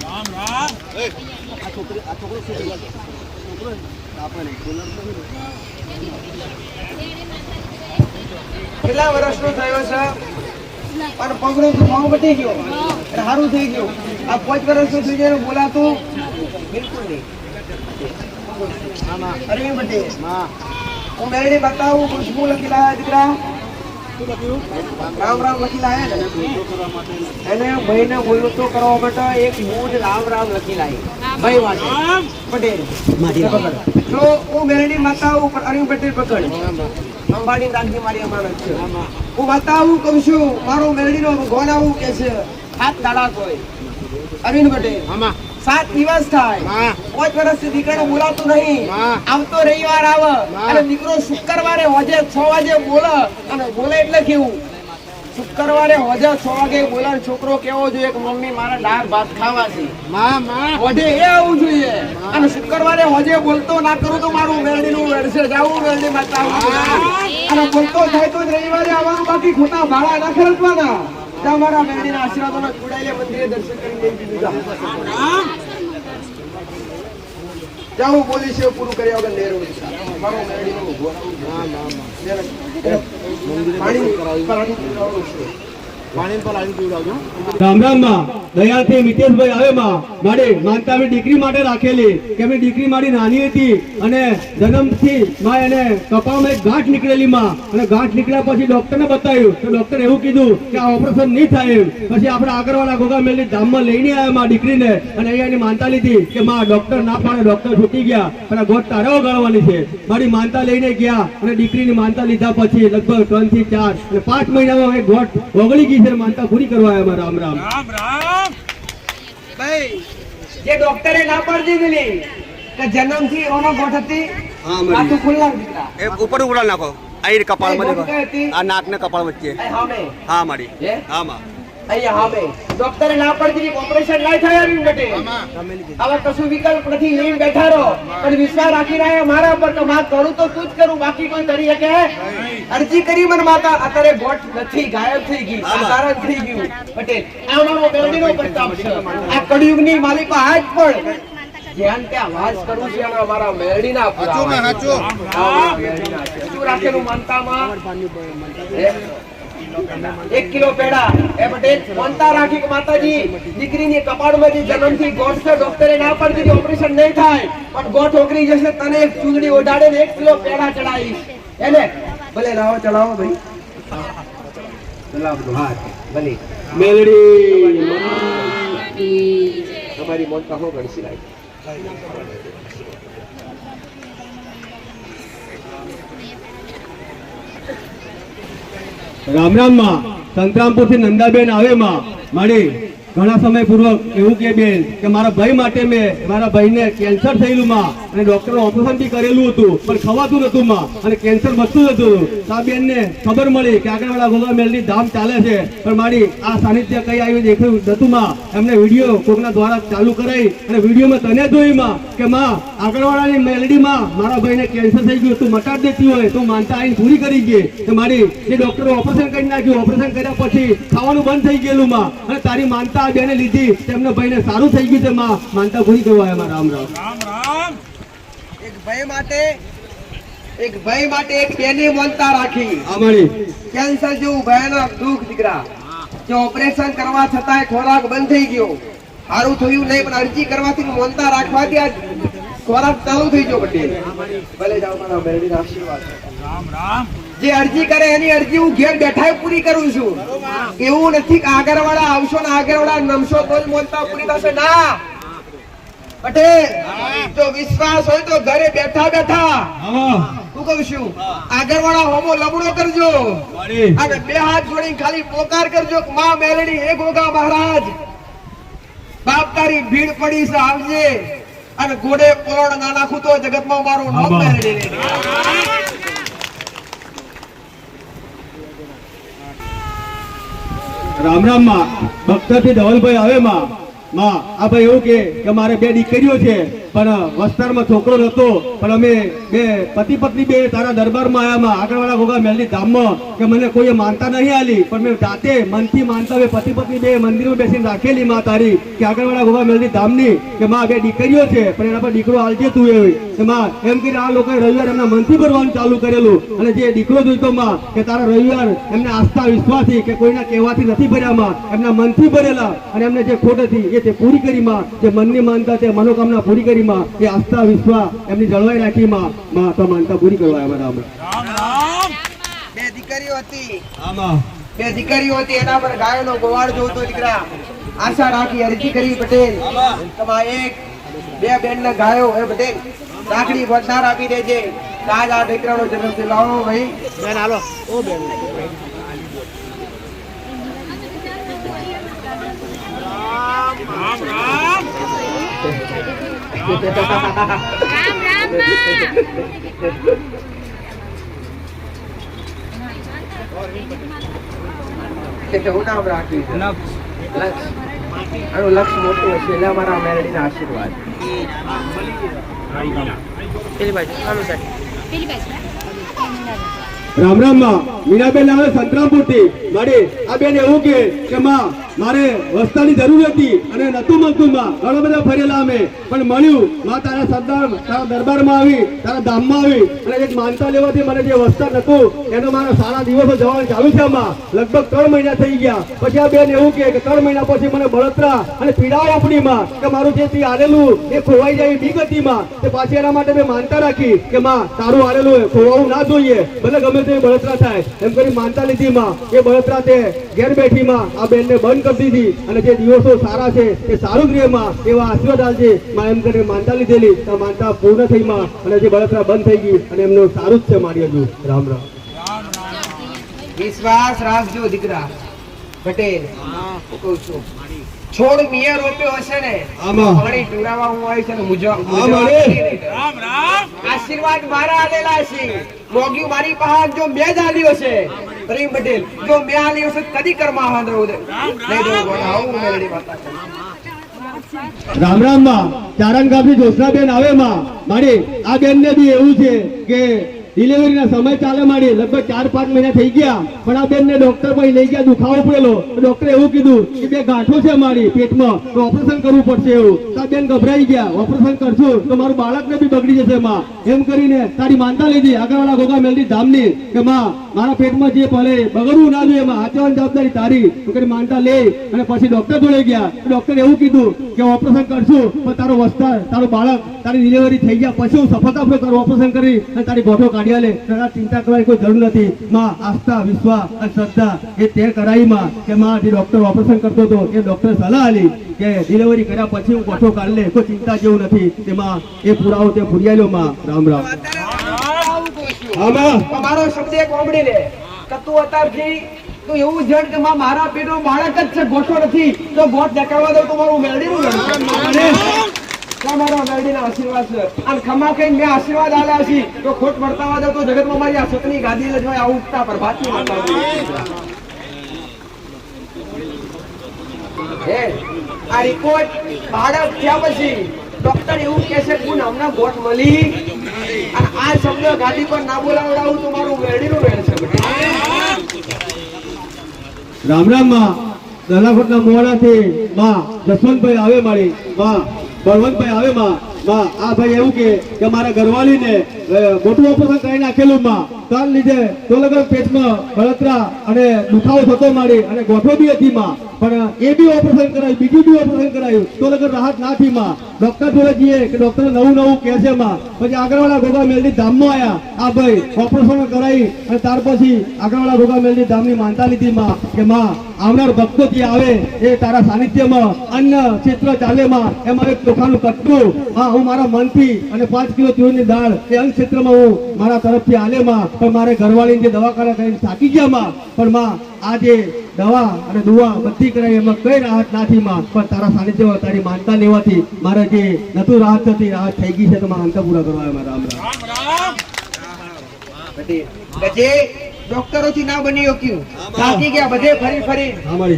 Speaker 2: કેટલા વર્ષનો થયો છે પણ પગનો દુખાવો મટી ગયો સારું થઈ ગયું. આ 5 વર્ષનું થઈ ગયું બોલાતું બિલકુલ નહીં. અરવિંદ પટેલ હું મેળવી બતાવું ખુશ્બુ લખી લાયા દીકરા. રામ રામ લખી લાયા ને એને ભાઈને બોલું તો કરવા માટે એક મૂળ રામ રામ લખી લાવી ભાઈ માટે પટેલ તો હું મેળવી બતાવું પણ અરવિંદ પટેલ પકડ અંબાડી રાખી મારી અમાનત છે. હું બતાવું કહું છું મારો મેળવીનો ભગવાન આવું કે છે 7 દાડા હોય અરવિંદ પટેલ 7 દિવસ થાય 5 વર્ષથી દીકરાને બોલાવતું નહીં આવતો રવિવાર આવે અને દીકરો શુક્રવારે હોજે 6 વાગે બોલે અને બોલે એટલે કેવું શુક્રવારે હોજે 6 વાગે બોલે છોકરો કેવો જોઈએ કે મમ્મી મારા દાળ ભાત ખાવા છે હોજે એ આવવું જોઈએ અને શુક્રવારે હોજે બોલતો ના કરું તો મારું મેરડીનું વેડશે જાવું મેરડી માતા અને બોલતો થાય તો જ રવિવારે આવવાનું બાકી ખોટા ભાડા ના ખર્ચવાના તમારા મેરડીના આશીર્વાદોના જોડાયેલા મંદિરે દર્શન કરીને દીધા જાઉં પોલીસે પૂરું કર્યા વગર નેરો મારો મેરડીનો ઉભો
Speaker 3: રામ રામ માં દયાથી મિતેશભાઈ આવે માં મારી માનતા અમે દીકરી માટે રાખેલી કે એમની દીકરી મારી નાની હતી અને જન્મથી માં એને કપાળમાં એક ગાંઠ નીકળેલી માં અને ગાંઠ નીકળ્યા પછી ડોક્ટરને બતાવ્યું તો ડોક્ટરે એવું કીધું કે આ ઓપરેશન નહીં થાય એમ પછી આપણે આગળવાળા ગોગામેલની ધામમાં લઈને આવ્યા માં દીકરીને અને અહીંયા એની માનતા લીધી કે માં ડોક્ટર ના પાડે ડોક્ટર છૂટી ગયા અને આ ગોઠ તારે વગાડવાની છે મારી માનતા લઈને ગયા અને દીકરીની માનતા લીધા પછી લગભગ 3 થી 4 અને 5 મહિનામાં એક ગોઠ ઓગળી ગઈ છે માનતા પૂરી કરવા આવ્યા રામ રામ
Speaker 2: ભાઈ જે ડોક્ટરે ના પાડી દીધી કે જન્મથી ઓનો ગોઠ હતી માથું ખુલ્લા દીકરા
Speaker 5: એ ઉપર ઉગડા નાખો અહીં કપાળમાં
Speaker 2: ગોઠ કઈ હતી?
Speaker 5: આ નાક ને કપાળ વચ્ચે
Speaker 2: અહીં સામે
Speaker 5: હા મારી
Speaker 2: હે?
Speaker 5: હા માં
Speaker 2: અહીંયા સામે ડોક્ટરે ના પાડી દીધી ઓપરેશન ના થાય આવી બેટે હવે કશું વિકલ્પ નથી લઈને બેઠા રહો પણ વિશ્વાસ રાખી રહ્યા મારા પર તો માં કરું તો તું જ કરું બાકી કોઈ કરી શકે અરજી કરી મને માતા અત્યારે ગોઠ નથી ગાયબ થઈ ગઈ સાધારણ થઈ ગયું પટેલ આ મારો મેરડીનો પ્રતાપ છે આ કળિયુગની માલિકો આજ પણ ધ્યાન કે આવાજ કરું છે અને અમારા મેરડીના શું રાખેલું માનતામાં 1 કિલો પેડા એ પટેલ માનતા રાખી કે માતાજી દીકરીની કપાળમાં જે જન્મથી ગોઠ છે ડોક્ટરે ના પાડી દીધી ઓપરેશન નહીં થાય પણ ગોઠ ઓગળી જશે તને એક ચૂંદડી ઓઢાડે ને 1 કિલો પેડા ચડાવીશ એને ભલે લાવો ચડાવો ભાઈ ચલાવો હાથ ભલે
Speaker 3: મેલડી
Speaker 2: તમારી મોનતા હો ગણસી લાઈ
Speaker 3: રામ રામ માં સંતરામપુર થી નંદાબેન આવે માં મારી ઘણા સમય પૂર્વક એવું કે બેન કે મારા ભાઈ માટે મેં મારા ભાઈને કેન્સર થયેલું માં અને ડોક્ટરે ઓપરેશન બી કરેલું હતું પણ ખવાતું નતું માં અને કેન્સર વધતું હતું આ બેનને ખબર મળી કે આગળવાળા ગોગામેલની ધામ ચાલે છે પણ મારી આ સાનિધ્ય કઈ આવ્યું દેખ્યું નતું માં એમને વિડીયો કોકના દ્વારા ચાલુ કરાવી અને વિડીયોમાં તને જોઈ માં કે માં આગળવાળાની મેલડીમાં મારા ભાઈને કેન્સર થઈ ગયું તું મટાડ દેતી હોય તો માનતા આઈને પૂરી કરી ગઈ તો મારી જે ડોક્ટરે ઓપરેશન કરી નાખ્યું ઓપરેશન કર્યા પછી ખાવાનું બંધ થઈ ગયેલું માં અને તારી માનતા બેને લીધી તેમના ભાઈને સારું થઈ ગયું છે માં માનતા પૂરી કરવા આવ્યા રામ રામ
Speaker 2: એક ભાઈ માટે એક બેની માનતા રાખી
Speaker 3: અમારી
Speaker 2: કેન્સર જેવું ભયાનક દુઃખ દીકરા જે ઓપરેશન કરવા છતાંય ખોરાક બંધ થઈ ગયો સારું થયું નહીં પણ અરજી કરવાથી માનતા રાખવાથી આ ખોરાક ચાલુ થઈ ગયો પટેલ ભલે જાઓ મારા મેરડીના આશીર્વાદ જે અરજી કરે એની અરજી હું ઘેર બેઠા પૂરી કરું છું એવું નથી કે આગળવાળા આવશો ને આગળવાળા નમશો તો જ માનતા પૂરી થશે ના પટેલ જો વિશ્વાસ હોય તો ઘરે બેઠા બેઠા હું કહું છું આગળવાળા હોમો લમણો કરજો અને 2 હાથ જોડીને ખાલી પોકાર કરજો કે માં મેરડી હે ગોગા મહારાજ બાપ તારી ભીડ પડી છે આવજે અને ઘોડે પોળ ના નાખું તો જગતમાં મારું નામ મેરડી રે
Speaker 3: રામ રામ માં ભક્તર થી ધવલભાઈ આવે માં આ ભાઈ એવું કે મારે 2 દીકરીઓ છે પણ વસ્તરમાં છોકરો નતો પણ અમે બે પતિ પત્ની બે તારા દરબારમાં આવ્યા માં આગળવાળા ગોગામેલની ધામમાં કે મને કોઈએ માનતા નહીં આલી પણ મેં જાતે મનથી માનતા બે પતિ પત્ની બે મંદિરમાં બેસીને રાખેલી માં તારી કે આગળવાળા ગોગામેલની ધામની કે માં 2 દીકરીઓ છે પણ એના પર દીકરો આલજે તું એવી કે માં એમ કરીને આ લોકોએ રવિવાર એમના મનથી ભરવાનું ચાલુ કરેલું અને જે દીકરો જોઈતો માં કે તારા રવિવાર એમને આસ્થા વિશ્વાસથી કે કોઈના કહેવાથી નથી ભર્યા માં એમના મનથી ભરેલા અને એમને જે ખોટ હતી એ તે પૂરી કરી માં જે મનની માનતા તે મનોકામના પૂરી કરી માં એ આસ્થા વિશ્વાસ એમની જળવાઈ રાખી માં તો માનતા પૂરી કરવા આવ્યા રામ
Speaker 2: 2 દીકરીઓ હતી
Speaker 3: આમાં
Speaker 2: 2 દીકરીઓ હતી એના પર ગાયનો ગોવાળ જોતો દીકરા આશા રાખી અરજી કરી પટેલ તમા 2 બેનને ગાયો એ પટેલ રાખડી ભંડાર આપી દેજે આજ આ દીકરાનો જન્મ છે લાવો ભાઈ બેન હાલો ઓ બેન હું નામ રાખ્યું લક્ષ. આનું લક્ષ મોટું હશે એટલે અમારા મેરડીના આશીર્વાદ. પેલી બાજુ આનું સાહેબ.
Speaker 3: રામ રામ માં મીનાબેન આવે સંતરામપુર થી મારે આ બેન એવું કે માં મારે વસ્તાની જરૂર હતી અને નતું મળતું માં ઘણા બધા ફરેલા અમે પણ મળ્યું માં તારા સરદાર તારા દરબારમાં આવી તારા ધામમાં આવી અને એક માનતા લેવાથી મને જે વસ્તા નતું એનો મારા સારા દિવસો જવાનું ચાલુ છે માં લગભગ 3 મહિના થઈ ગયા. પછી આ બેન એવું કે 3 મહિના પછી મને બળતરા અને પીડાઓ ઉપડી માં કે મારું જે તી આલેલું એ ખોવાઈ જાય બીક હતી માં તે પાછી એના માટે મેં માનતા રાખી કે માં તારું આલેલું ખોવાવું ના જોઈએ ભલે ગમે તે બળતરા થાય એમ કરી માનતા લીધી માં. એ બળતરા તે ઘેર બેઠી માં આ બેન ને બંધ કરી દીધી અને જે દિવસો સારા છે એ સારું જ રહે માં એવા આશીર્વાદ આલજે માં એમ કરીને માનતા લીધેલી તો માનતા પૂર્ણ થઈ માં અને જે બળતરા બંધ થઈ ગઈ અને એમનું સારું જ છે મારી હજુ. રામ રામ.
Speaker 2: વિશ્વાસ રાખજો દીકરા પટેલ. હું કહું છું છોડ મિયે રોપ્યો હશે ને
Speaker 3: આમાં
Speaker 2: પાણી પીવડાવવા હું આવીશ અને
Speaker 3: રામ
Speaker 2: આશીર્વાદ મારા આલેલા છે. મોગી મારી પાસે જો મેં જ આલ્યો છે પ્રેમ પટેલ જો મેં આલ્યો છે કદી કર્મા હાંડ રહું દે નહીં દો ગોળા આવું મેરડી માતા.
Speaker 3: રામ રામ માં ચારણ ગામથી જોશનાબેન આવે માં મારી આ બેન ને બી એવું છે કે ડિલિવરી ના સમય ચાલે મારી લગભગ 4-5 મહિના થઈ ગયા પણ આ બેન ને ડોક્ટર પાસે લઈ ગયા દુખાવો પડેલો ડોક્ટરે એવું કીધું કે 2 ગાંઠો છે મારી પેટમાં તો ઓપરેશન કરવું પડશે એવું. તો આ બેન ગભરાઈ ગયા ઓપરેશન કરશું તો મારું બાળકને બી બગડી જશે માં એમ કરીને તારી માનતા લીધી આગળવાળા ગોગા મેલડી ધામની કે માં મારા પેટમાં જે ભલે બગડવું ના જોઈએ એમાં હાચવાની જવાબદારી તારી. તો કરી માનતા લે અને પછી ડોક્ટર જોડે ગયા ડોક્ટરે એવું કીધું કે ઓપરેશન કરશું પણ તારો વસ્તાર તારું બાળક તારી ડિલિવરી થઈ ગયા પછી હું સફળતાપૂર્વક તારું ઓપરેશન કરી અને તારી ગોઠો કાઢી આલે. તારા ચિંતા કરવાની કોઈ જરૂર નથી માં. આસ્થા વિશ્વાસ અને શ્રદ્ધા એ તે કરાઈ માં કે માં જે ડોક્ટર ઓપરેશન કરતો હતો એ ડોક્ટર સલાહ આલી કે ડિલિવરી કર્યા પછી હું ગોઠો કાઢી લે કોઈ ચિંતા જેવું નથી તેમાં એ પુરાવો તે પુરિયાલો માં. રામ રામ. આમાં
Speaker 2: મારો શબ્દ એક ઓમડી લે કે તું અત્યારથી તું એવું જણ કે માં મારા પેટમાં બાળક જ છે ગોઠો નથી તો ગોઠ દેખાડવા દઉં તો મારું મેરડીનું મારા મેરડીના આશીર્વાદ છે અને ખમા કહીને મેં આશીર્વાદ આલ્યા છે તો ખોટ વર્તાવા દઉં તો જગતમાં મારી આ સતની ગાદી લજવાય આવું ઉઠતા પર ભાતી આ રિપોર્ટ બાળક થયા પછી ડોક્ટર એવું કહે છે કે હમણાં ગોઠ મળી અને આ શબ્દ ગાદી પર ના બોલાવડાવું તો મારું મેરડીનું મેળ છે.
Speaker 3: રામ રામ માં દલાકોટના મોડાથી માં જસવંતભાઈ આવે મારી માં બળવંતભાઈ આવે માં આ ભાઈ એવું કે મારા ઘરવાળીને મોટું ઓપરેશન કરી નાખેલું માં તાર લીધે તો લગન પેટમાં બળતરા અને દુખાવો થતો મારી અને ગોઠો બી હતી માં પણ એ બી ઓપરેશન કરાયું બીજું બી ઓપરેશન કરાયું તો લગન રાહત ના થઈ માં. ડોક્ટર જોડે જઈએ કે ડોક્ટર નવું કહે છે માં પછી આગળવાળા ગોગા મેલડી ધામમાં આયા આ ભાઈ ઓપરેશન કરાવી અને ત્યાર પછી આગળવાળા ગોગા મેલડી ધામની માનતા લીધી માં કે માં આવનાર ભક્તો ત્યાં આવે એ તારા સાનિધ્યમાં અન્ન ક્ષેત્ર ચાલે માં એમાં એક ચોખાનું કટકું હા હું મારા મનથી અને 5 કિલો તુવેરની દાળ એ અંગ ક્ષેત્રમાં હું મારા તરફથી આલે માં પણ મારે ઘરવાળીને જે દવાખાના કરીને થાકી ગયા માં પણ માં આ જે દવા અને દુઆ બધી કરાવી એમાં કઈ રાહત નથી માં પણ તારા સાનિધ્યમાં તારી માનતા લેવાથી મારે જે નતું રાહત થતી રાહત થઈ ગઈ છે તો મારા અંત પૂરા કરવા આવ્યા. રામ રામ.
Speaker 2: જે ડોક્ટરોથી ના બની શક્યું થાકી ગયા બધે ફરી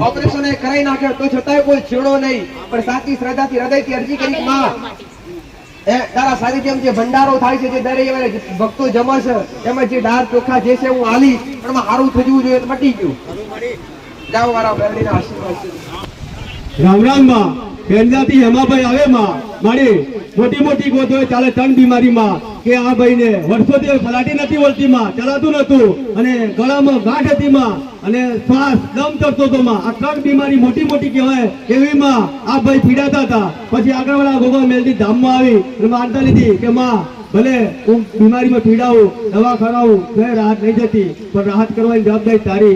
Speaker 2: ઓપરેશન કરાવી નાખ્યો તો છતાંય કોઈ છેડો નહીં પણ સાચી શ્રદ્ધાથી હૃદયથી અરજી કરી માં તારા સાનિધ્યમ જે ભંડારો થાય છે જે દરેક ભક્તો જમા છે એમાં જે દાળ ચોખા જે છે હું આલી પણ સારું થવું જોઈએ મટી ગયું. જાઓ મારા મેરડીના આશીર્વાદ.
Speaker 3: રામ રામ માં બેનજાથી હેમાભાઈ આવે માં મારી મોટી ગોત હોય ચાલે 3 બીમારીમાં કે આ ભાઈને વર્ષોથી ફલાટી નથી વળતી માં ચલાતું નતું અને ગળામાં ગાંઠ હતી માં અને શ્વાસ દમ ચડતો હતો માં. આ 3 બીમારી મોટી કહેવાય એવી માં આ ભાઈ પીડાતા હતા. પછી આગળવાળા ગોગા મેલડી ધામમાં આવી અને માનતા લીધી કે માં ભલે હું બીમારીમાં પીડાવું દવા કરાવું તો રાહત નહીં જતી પણ રાહત કરવાની જવાબદારી તારી.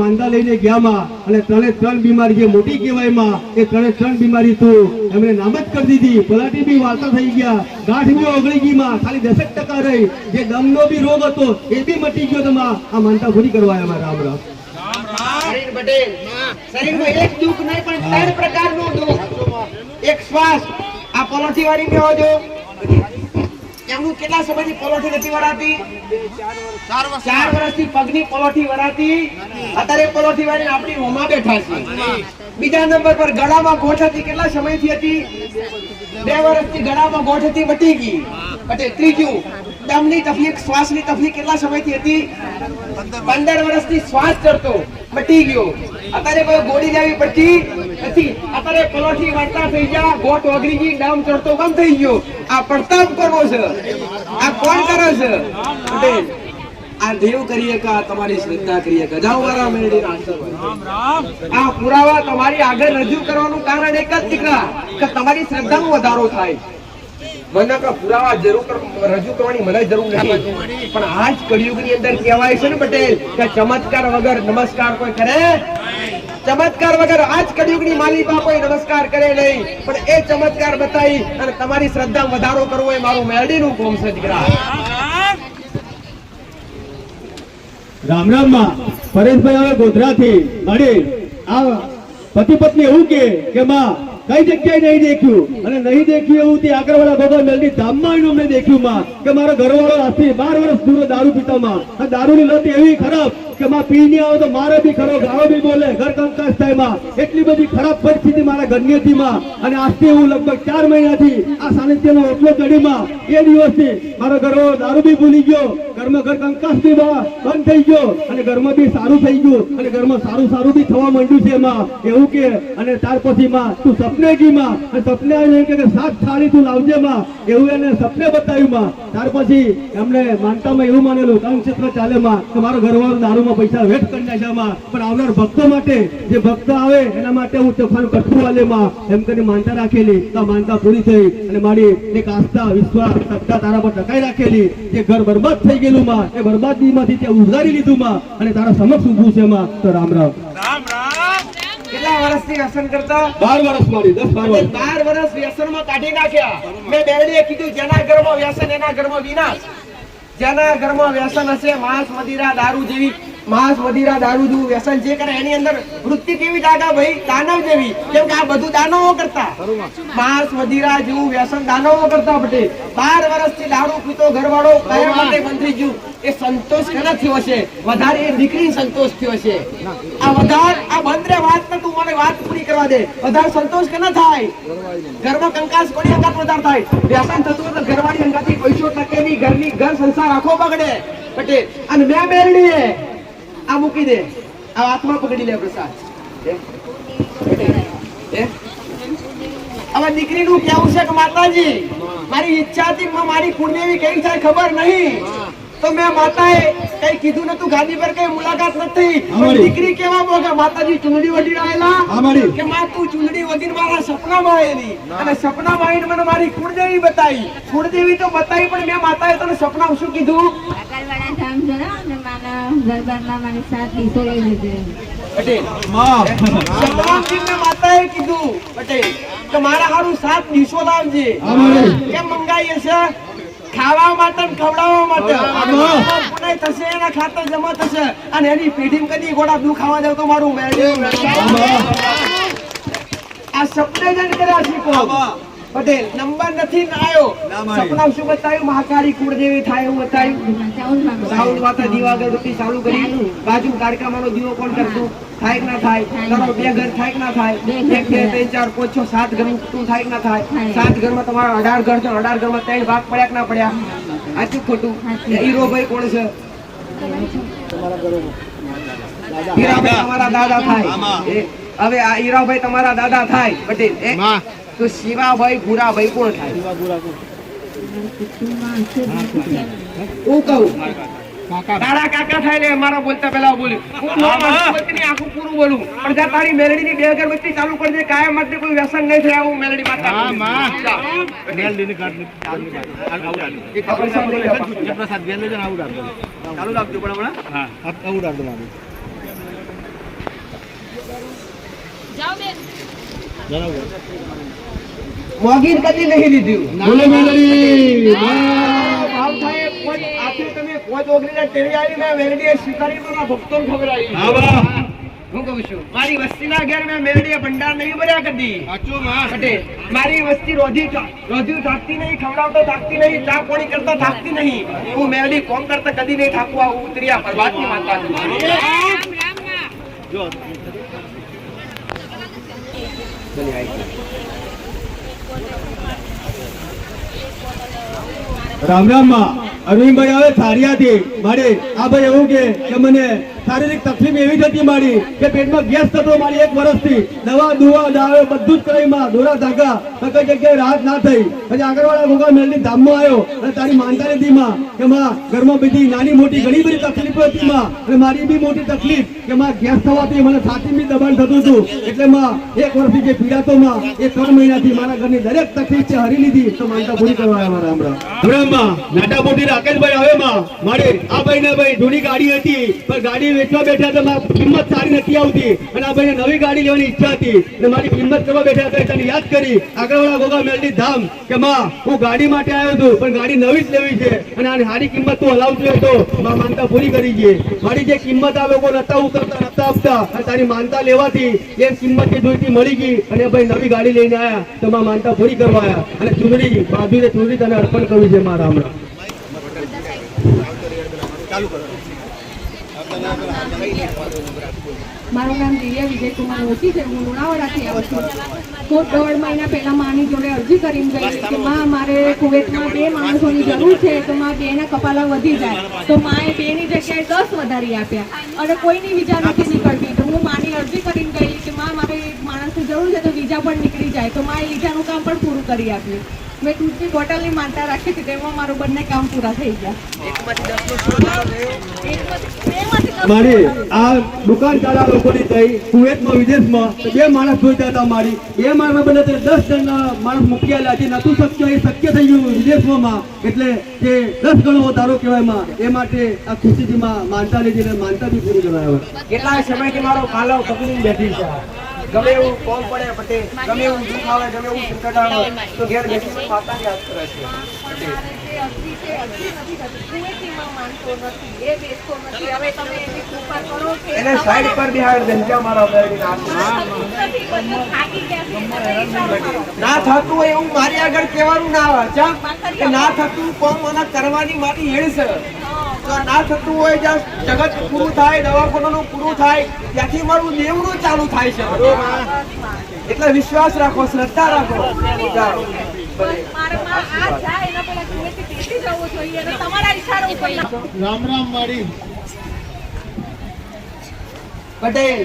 Speaker 3: માનતા લઈને ગયા માં અને 3 બીમારી જે મોટી કહેવાય માં એ 3 બીમારી તું એમણે નામ જ કરી દીધી. પલાટી બી વાર્તા થઈ ગયા ગાંઠ બી ઓગળી ગઈ માં ખાલી 10% રહી. જે દમનો બી રોગ હતો એ બી મટી ગયો તો માં આ માનતા પૂરી કરવા આવ્યા. રામ રામ.
Speaker 2: પટેલ
Speaker 1: શરીરમાં એક દુઃખ નહીં પણ 3 પ્રકારનું દુઃખ. એક શ્વાસ, આ પલોઠી વાળી બેહો જો, એમનું કેટલા સમયથી પલોઠી નથી વળાતી? 4 વર્ષથી પગની પલોઠી વળાતી, અત્યારે પલોઠી વાળી આપણી હોમાં બેઠા છે. બીજા નંબર પર ગળામાં ગોઠ હતી, કેટલા સમયથી હતી? 2 વર્ષથી ગળામાં ગોઠ હતી, મટી ગઈ. એટલે ત્રીજું, દમની તકલીફ, શ્વાસની તકલીફ કેટલા સમયથી હતી? 15 વર્ષથી શ્વાસ ચડતો, મટી ગયો. અત્યારે કોઈ ગોળી લેવી પડતી નથી. અત્યારે પલોઠી વાળતા થઈ ગયા, ગોઠ ઓગળી ગઈ, દમ ચડતો બંધ થઈ ગયો. આ પ્રતાપ કોનો છે? આ કોણ કરે છે? પટેલ. આ દેવ કરીએ કે આ તમારી શ્રદ્ધા કરીએ કે જાઓ મારા મેળવીને આશીર્વાદ. આ પુરાવા તમારી આગળ રજૂ કરવાનું કારણ એક જ દીકરા, કે તમારી શ્રદ્ધામાં વધારો થાય. મને કે પુરાવા રજૂ કરવાની મને જરૂર નથી, પણ આજ કળિયુગની અંદર કહેવાય છે ને પટેલ કે ચમત્કાર વગર નમસ્કાર કોઈ કરે? ચમત્કાર વગર આજ કળિયુગની માલિકા કોઈ નમસ્કાર કરે નહીં, પણ એ ચમત્કાર બતાવી અને તમારી શ્રદ્ધામાં વધારો કરવો એ મારું મેરડીનું કામ છે દીકરા.
Speaker 3: રામ રામ માં પરેશભાઈ હવે ગોધરાથી મળી આ પતિ પત્ની એવું કે માં કઈ જગ્યાએ નહીં દેખ્યું અને નહીં દેખ્યું એવું તે આગળવાળા ભગવાન મેલડી ધામમાં એનું અમને દેખ્યું માં કે મારો ઘરવાળો આજથી 12 વર્ષ દૂર દારૂ પીતા માં. આ દારૂની લત એવી ખરાબ કે માં પી નહીં આવે તો મારે બી ખરો, ગાળો બી બોલે, ઘર કંકાસ થાય માં. એટલી બધી ખરાબ પરિસ્થિતિ મારા ઘરની હતી માં. અને આજથી હું લગભગ 4 મહિનાથી આ સાનિધ્યનો ઓટલો ચડી માં. એ દિવસથી મારો ઘરવાળો દારૂ બી ભૂલી ગયો, ઘરમાં ઘર કંકાસ બી બંધ થઈ ગયો અને ઘરમાં બી સારું થઈ ગયું અને ઘરમાં સારું બી થવા માંડ્યું છે માં. એવું કે અને ત્યાર પછી માં તું સપને ગઈ માં, અને સપને આવીને કે 7 થાળી તું લાવજે માં, એવું એને સપને બતાવ્યું માં. ત્યાર પછી એમને માનતામાં એવું માનેલું કામક્ષેત્ર ચાલે માં કે મારો ઘરવાળો દારૂમાં પૈસા વેઠ કરી નાખ્યા માં, પણ આવનાર ભક્તો માટે જે ભક્ત આવે એના માટે હું ચોખાનું કઠું આલે માં એમ કરીને માનતા રાખેલી. તો માનતા પૂરી થઈ અને મારી એક આસ્થા, વિશ્વાસ, સત્તા તારા પર ટકાઈ રાખેલી. જે ઘર બરબાદ થઈ ગયેલું માં એ બરબાદીમાંથી તે ઉધારી લીધું માં અને તારા સમક્ષ ઊભું છે માં. તો રામ રામ.
Speaker 1: કેટલા વર્ષથી વ્યસન કરતા?
Speaker 3: 12 વર્ષ મારી 10-12 વર્ષ.
Speaker 1: 12 વર્ષ વ્યસનમાં કાઢી નાખ્યા. મેં બેરડીએ કીધું જેના ઘરમાં વ્યસન એના ઘરમાં વિનાશ. જેના ઘરમાં વ્યસન હશે, માંસ મદિરા દારૂ જેવી, માંસ મદિરા દારૂ જેવું વ્યસન જે કરે એની અંદર વૃત્તિ કેવી જાગા ભાઈ? દાનવ જેવી. કેમ કે આ બધું દાનવો કરતા. માંસ મદિરા જેવું વ્યસન દાનવો કરતા. પટેલ 12 વર્ષથી દારૂ પીતો ઘરવાળો કયા માટે બંધ ગયું? એ સંતોષ કેના થયો છે? વધારે એ દીકરી સંતોષ થયો છે. આ વધારે આ બંધ વાત ને તું મને વાત પૂરી કરવા દે. વધારે સંતોષ કેના થાય? ઘરમાં કંકાસ કોની અંગાત વધારે થાય? વ્યસન થતું હોય તો ઘરવાળી અંગાથી પૈસો ટકે નહીં, ઘર સંસાર આખો બગડે. પટેલ અને મેં મેરડીએ આ મૂકી દે, આ હાથમાં પકડી લે પ્રસાદ. હવે દીકરીનું કેવું છે કે માતાજી મારી ઈચ્છા હતી, મારી કુળદેવી કઈ થાય ખબર નહીં, તો મેં માતાએ કઈ કીધું નતું, ગાદી પર કઈ મુલાકાત નથી. પણ દીકરી કેવા બોગા માતાજી ચુંદડી વડી આવેલા કે માં તું ચુંદડી વડીને મારા સપનામાં આવેલી અને સપનામાં આવીને મને મારી કુળદેવી બતાવી. કુળદેવી તો બતાવી પણ મેં માતાએ તને સપનામાં શું કીધું?
Speaker 6: આગળવાળા ધામ જરા અને માના દરબારમાં મને 7 દિવસો લઈ લીધે.
Speaker 1: પટેલ સપનાથી મેં માતાએ કીધું પટેલ કે મારા હારું 7 દિવસો લાવજે. કેમ મંગાઈ હશે? ખાવા માટે ને ખવડાવવા માટે. પુનાઈ થશે એના ખાતર જમા થશે અને એની પેઢીમાં કદી ગોળા દુ ખાવા દેવ તો મારું મેળવ્યું. આ સપને જન કર્યા શીખો. પટેલ નંબર નથી ને આયો. સપના શું બતાવ્યું? મહાકાળી કુળદેવી થાય એવું બતાવ્યું. સાઉન્ડ વાતા દીવા અગરબત્તી ચાલુ કરી. બાજુ કારકામાનો દીવો કોણ કરતું? થાય કે ના થાય? તારો 2 ઘર થાય કે ના થાય? 1 2 3 4 5 6 7 ઘર તું થાય કે ના થાય? 7 ઘરમાં તમારા 18 ઘર છે. 18 ઘરમાં 3 ભાગ પડ્યા કે ના પડ્યા? આચું ખોટું? હીરોભાઈ કોણ છે? હીરાભાઈ તમારા દાદા થાય. હવે આ હીરાભાઈ તમારા દાદા થાય. પટેલ તો શિવાભાઈ ભૂરાભાઈ કોણ થાય? હું કહું તારા કાકા થાય ને મારા બોલતા પેલા બોલ્યું. હું આખું પૂરું બોલું પણ જ્યાં તારી મેલડીની 2 અગરબત્તી ચાલુ કરી દે, કાયમ માટે કોઈ વ્યસન નહીં થાય. હું મેલડી ચાલુ રાખજો પણ હમણાં મોગીન કદી નહીં લીધું.
Speaker 3: બોલે મેલડી
Speaker 1: ભાવ થાય આથી તમે 5 ઓગણીને ટેવી આવી મેં વેરડીએ સ્વીકારી મારા ભક્તોને ખબર આવી.
Speaker 2: હું કહું છું મારી વસ્તીના ઘેર મેં મેલડીએ ભંડાર નહીં ભર્યા કદી પટેલ મારી વસ્તી રોધી થાકતી નહીં, ખવડાવતો થાકતી નહીં, ચા પાણી કરતા થાકતી નહીં. હું મેલડી કોમ કરતા કદી નહીં થાકવા ઉતર્યા પરવાતની માતા
Speaker 3: રામ રામ માં અરવિંદભાઈ આવે થારિયાથી મારે આ ભાઈ એવું કે મને શારીરિક તકલીફ એવી જ હતી મારી કે પેટમાં ગેસ થતો મારી 1 વર્ષથી દવા દુવા દાવે બધું જ કરી માં દોરા ધાગા કઈ જગ્યાએ રાહત ના થઈ. પછી આગળવાળા ભોગા મેલડી ધામમાં આવ્યો અને તારી માનતા લીધી માં કે માં ઘરમાં બધી નાની મોટી ઘણી બધી તકલીફો હતી માં અને મારી બી મોટી તકલીફ કે માં ગેસ થવાથી મને છાતી બી દબાણ થતું હતું એટલે માં 1 વર્ષથી જે પીડાતો માં એ 3 મહિનાથી મારા ઘરની દરેક તકલીફ છે હરી લીધી તો માનતા પૂરી કરવા આવ્યા રામ રામ. રામ માં નાટા મોટી રાકેશભાઈ આવે માં મારે આ ભાઈ ને ભાઈ જૂની ગાડી હતી પણ ગાડી વેચવા બેઠા તો કિંમત સારી નથી આવતી અને આ ભાઈને નવી ગાડી લેવાની ઈચ્છા હતી અને મારી કિંમત કરવા બેઠા હતા તને યાદ કરી આગળવાળા ગોગા મેલડી ધામ કે માં હું ગાડી માટે આવ્યો છું પણ ગાડી નવી જ લેવી છે અને આની સારી કિંમત તું હલાવતો હતો માં માનતા પૂરી કરી છે. મારી જે કિંમત આ લોકો નતા ઉતરતા નતા આપતા અને તારી માનતા લેવાથી એ કિંમત જે જોઈતી મળી ગઈ અને ભાઈ નવી ગાડી લઈને આવ્યા તો માં માનતા પૂરી કરવા આવ્યા અને ચૂંદડી બાજુને ચૂંદડી તને અર્પણ કરવી છે મારા હમણાં.
Speaker 7: મારું નામ દિવ્યા વિજયકુમાર ઓછી છે. હું લુણાવાડાથી આવું છું. હું 1.5 મહિના પહેલા માની જોડે અરજી કરીને ગઈ કે માં મારે કુવેતમાં 2 માણસોની જરૂર છે તો માં 2ના કપાલા વધી જાય તો માએ 2ની જગ્યાએ 10 વધારી આપ્યા અને કોઈની વિઝા નથી નીકળતી તો હું માની અરજી કરીને ગઈ કે માં મારે માણસની જરૂર છે તો વિઝા પણ નીકળી જાય તો માએ વિઝાનું કામ પણ પૂરું કરી આપ્યું. મેં દૂધની બોટલની માનતા રાખી હતી તેમાં મારું બંને કામ પૂરા થઈ ગયા.
Speaker 3: મારી આ દુકાન ચાલા લોકોની થઈ કુવેતમાં વિદેશમાં તો 2 માણસ જોઈતા હતા મારી 2 માણસ બને 10 જણના માણસ મૂકી આલ્યા છે નતું શક્ય એ શક્ય થઈ ગયું વિદેશમાં એટલે જે 10 ગણો વધારો કહેવાય માં એ માટે આ ખુશીથી માં માનતા લીધી અને માનતા બી પૂરી કરાવે.
Speaker 2: કેટલા સમયથી મારો કાલો પકડીને બેઠી છે. ગમે એવું કોમ પડે પટેલ ગમે એવું દુઃખ આવે ગમે એવું સંકટ આવે તો ઘેર બેસીને માતાને યાદ કરે છે. એને સાઈડ પર બિહાર દેજો મારા ના થતું હોય એવું મારી આગળ કહેવાનું ના આવે કે ના થતું કોમ મને કરવાની મારી હેડ છે. તો ના થતું હોય જ્યાં જગત પૂરું થાય દવાખાનાનું પૂરું થાય ત્યાંથી મારું દેવનું ચાલુ થાય છે. એટલે વિશ્વાસ રાખો શ્રદ્ધા રાખો.
Speaker 3: રામ રામ મારી
Speaker 2: પટેલ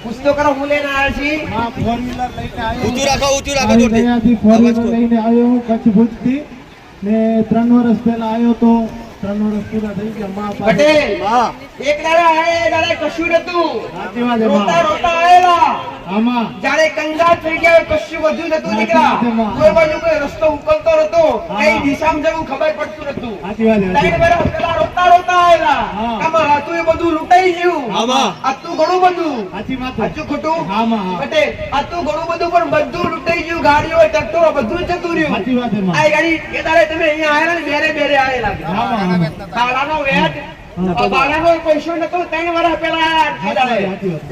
Speaker 2: પૂછતો કરો હું લઈને આવ્યા છીએ.
Speaker 3: માં 4 વ્હીલર લઈને આવ્યો
Speaker 5: ઊંચું રાખો જોરથી.
Speaker 3: અહીંયાથી 4 વ્હીલર લઈને આવ્યો હું કચ્છ ભુજથી ને 3 વર્ષ પહેલા આવ્યો તો 3 વર્ષ પૂરા થઈ ગયા માં
Speaker 2: પટેલ એક દાડા આયે દાડા કશું નતું
Speaker 3: સાચી વાત છે
Speaker 2: રોતા રોતા આયેલા
Speaker 3: આમાં
Speaker 2: જાણે કંગાળ થઈ ગયા કશું વધુ નતું દીકરા. કોઈ બાજુ કોઈ રસ્તો ઉકલતો નતો કઈ દિશામાં જવું ખબર પડતું નતું.
Speaker 3: સાચી વાત છે
Speaker 2: 3 વર્ષ પહેલા રોતા રોતા આયેલા આમાં હતું એ બધું લૂંટાઈ ગયું. હતું ઘણું બધું
Speaker 3: સાચી વાત
Speaker 2: સાચું ખોટું
Speaker 3: આમાં
Speaker 2: પટેલ હતું ઘણું બધું પણ બધું લૂંટાઈ ગયું. ગાડીઓ ટ્રેક્ટરો બધું જતું રહ્યું.
Speaker 3: સાચી વાત છે
Speaker 2: આ ગાડી એ દાડે તમે અહીંયા આયેલા ને બેરે આયેલા બાળાનો વેટ બાળાનો પૈસો નતો 3 વર્ષ પહેલા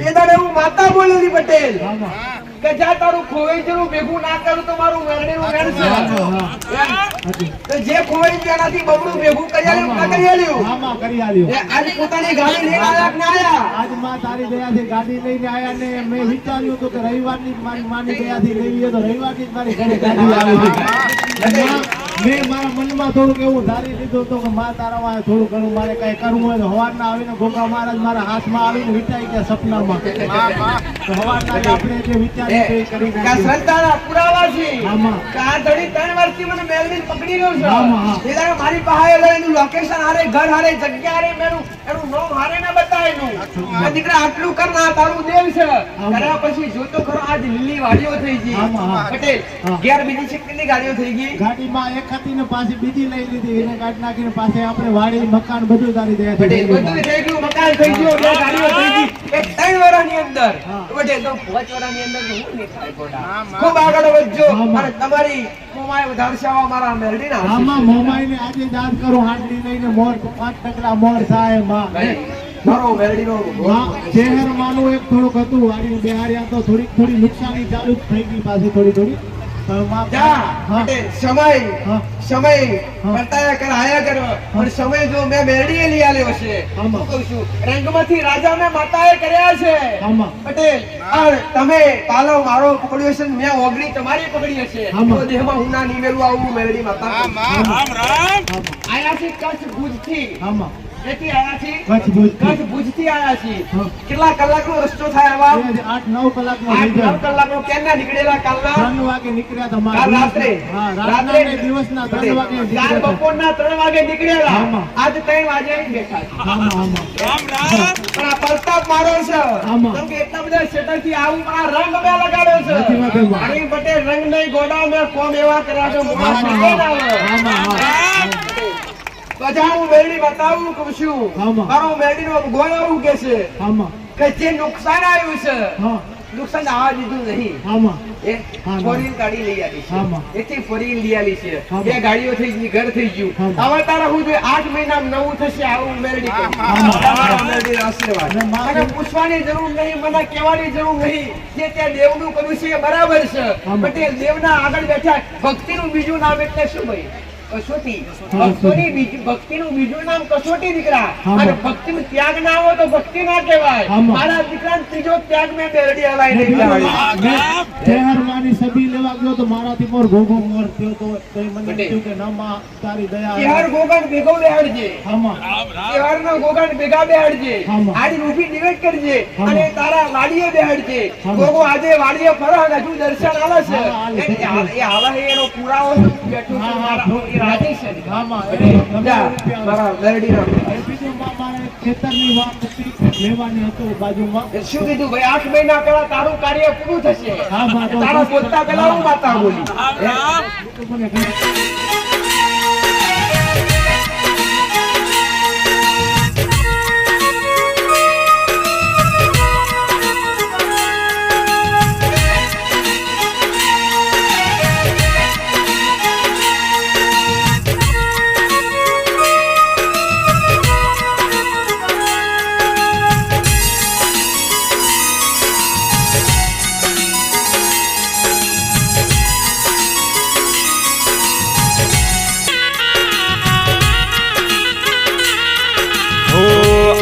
Speaker 2: એ દાડે હું માતા બોલેલી પટેલ કે જા તારું ખોવાઈ જેવું ભેગું ના કરું તો મારું વેરણીનું વેણ છે. તો જે ખોવાઈ ગયું એનાથી બબડું ભેગું કરી આલ્યું ના કરી આલ્યું
Speaker 3: કરી આલ્યો.
Speaker 2: આજે પોતાની ગાડી લઈને આયા કે ના આયા.
Speaker 3: આજ માં તારી દયાથી ગાડી લઈને આયા ને મેં વિચાર્યું હતું કે રવિવારની જ મારી માની દયાથી લેવી હોય તો રવિવારની જ મારી ઘરે ગાડી આવે છે. મેં મારા મનમાં થોડુંક એવું ધારી લીધું હતું કે માં તારામાં થોડું ઘણું મારે કઈ કરવું હોય તો હવારના આવીને ગોગા મહારાજ મારા હાથમાં આવીને વિચારી ગયા સપનામાં તો હવારના જ આપણે જે વિચાર્યું તે કરી
Speaker 2: કે આ શ્રદ્ધાના પુરાવા છે
Speaker 3: આમાં.
Speaker 2: કે આ ધડી 3 વર્ષથી મને મેલડીને પકડી ગયો છે.
Speaker 3: આમાં.
Speaker 2: એ દાડે મારી પાસે એનું લોકેશન હારે ઘર હારે જગ્યા હારે એનું નામ હારે ના બતાવેલું. આ દીકરા આટલું કર ના તારું દેવ છે. કર્યા પછી જોતો ખરો આજ લીલી વાડીઓ થઈ ગઈ. પટેલ ઘેર બીજી કેટલી ગાડીઓ થઈ ગઈ.
Speaker 3: ગાડીમાં એક હતી ને પાછી બીજી લઈ લીધી એને કાઢી નાખીને પાસે આપણે વાડી મકાન બધું તારી દે
Speaker 2: પટેલ બધું થઈ ગયું મકાન થઈ ગયું 2 ગાડીઓ થઈ ગઈ એક 3 વર્ષની અંદર. પટેલ તો 5 વર્ષની અંદર હું નહીં થાય ગોડા. ખૂબ આગળ વધજો અને તમારી મોમાય વધારશાવા મારા મેલડીના
Speaker 3: આમાં મોમાઈને આજે દાન કરું હાંડલી લઈને મોર 5 ટકલા મોર થાય માં
Speaker 1: મારો મેલડીનો
Speaker 3: શહેરમાંનું એક થોડુંક હતું વાડીનું બિહારિયા તો થોડી નુકસાની ચાલુ જ થઈ ગઈ પાછી થોડી
Speaker 1: સમય બતાયા કર આયા કર પણ સમય જો મેં મેરડીએ લઈ આલ્યો છે હું કહું છું રંગમાંથી રાજા મેં માતાએ કર્યા છે પટેલ અને તમે પાલો મારો પકડ્યો છે મેં ઓગળી તમારી પકડી હશે તો દેહમાં હું ના નીમેલું આવું મેરડી માતા આયા છે કચ્છ ભુજથી એથી આયા છે કચ્છ ભુજથી આયા છે કેટલા કલાકનો રસ્તો થાય આવા
Speaker 3: 8-9
Speaker 1: કલાકનો કેમના નીકળેલા કાલના
Speaker 3: 3 વાગે નીકળ્યા હતા
Speaker 1: કાલ રાત્રે
Speaker 3: રાત્રે દિવસના 3 વાગે
Speaker 1: કાલ બપોરના 3 વાગે નીકળેલા આજ 3 વાગે બેઠા પણ આ પ્રતાપ મારો છે કેમ કે એટલા બધા શેટરથી આવું આ રંગ મેં લગાડ્યો છે અને બટે રંગ નહીં ગોડા મેં કોમ એવા કર્યા છે મોવા બધા હું મેરડી બતાવું કહું છું મારો મેરડીનો ગોળાવું કે છે કે જે નુકસાન આવ્યું છે નુકસાન આવવા દીધું નહીં ફોરીલ ગાડી લઈ આવી છે એથી ફોરીલ લઈ આવી છે 2 ગાડીઓ થઈ ગઈ ઘર થઈ ગયું હવે તારા હું 8 મહિના નવું થશે આવું મેરડી મેરડી આશીર્વાદ મને પૂછવાની જરૂર નહીં મને કહેવાની જરૂર નહીં જે ત્યાં દેવનું કર્યું છે એ બરાબર છે પટેલ દેવના આગળ બેઠા ભક્તિનું બીજું નામ એટલે શું ભાઈ કસોટી ભક્તિનું બીજું નામ કસોટી દીકરા અને ભક્તિનો ત્યાગ ના હોય તો ભક્તિ ના કહેવાય મારા દીકરા ત્રીજો ત્યાગ મેં મેરડી હલાઈ
Speaker 3: શહેરમાંની સભી લેવા ગયો તો મારાથી મોર ગોગો મોર થયો તો મને કહ્યું કે ના માં તારી દયા
Speaker 1: શહેર ગોગણ ભેગો બેહાડજે શહેરનો ગોગણ ભેગા બેહાડજે આડી ઊભી ડિવેટ કરજે અને તારા વાડીએ બેહાડજે ગોગો આજે વાડીએ ફરો અને હજુ દર્શન આલે છે એ આવા એનો પુરાવો બેઠું છે રાજી છે મારા મેરડીનો
Speaker 3: બીજું મારે ખેતરની વાત લેવાની હતું બાજુમાં
Speaker 1: શું કીધું ભાઈ 8 મહિના પહેલા તારું કાર્ય પૂરું થશે તારા પોતા પહેલા હું માતા બોલી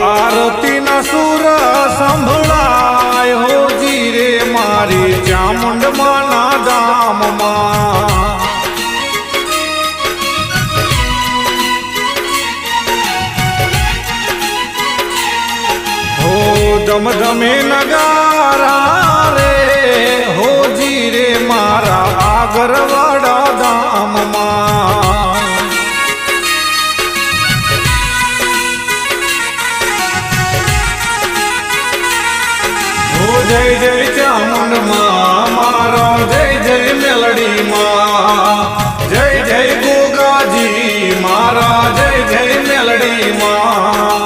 Speaker 8: આરતી ના સુર સંભળાય હોજી રે મારી ચામુંડમાં ના ધામમાં હો ધમધમે નગારા રે હોજી રે મારા આગરવાડા ધામમાં જય જય ચામુંડમાં મારો જય જય મેલડીમાં જય જય ગોગાજી મારા જય જય મેલડીમાં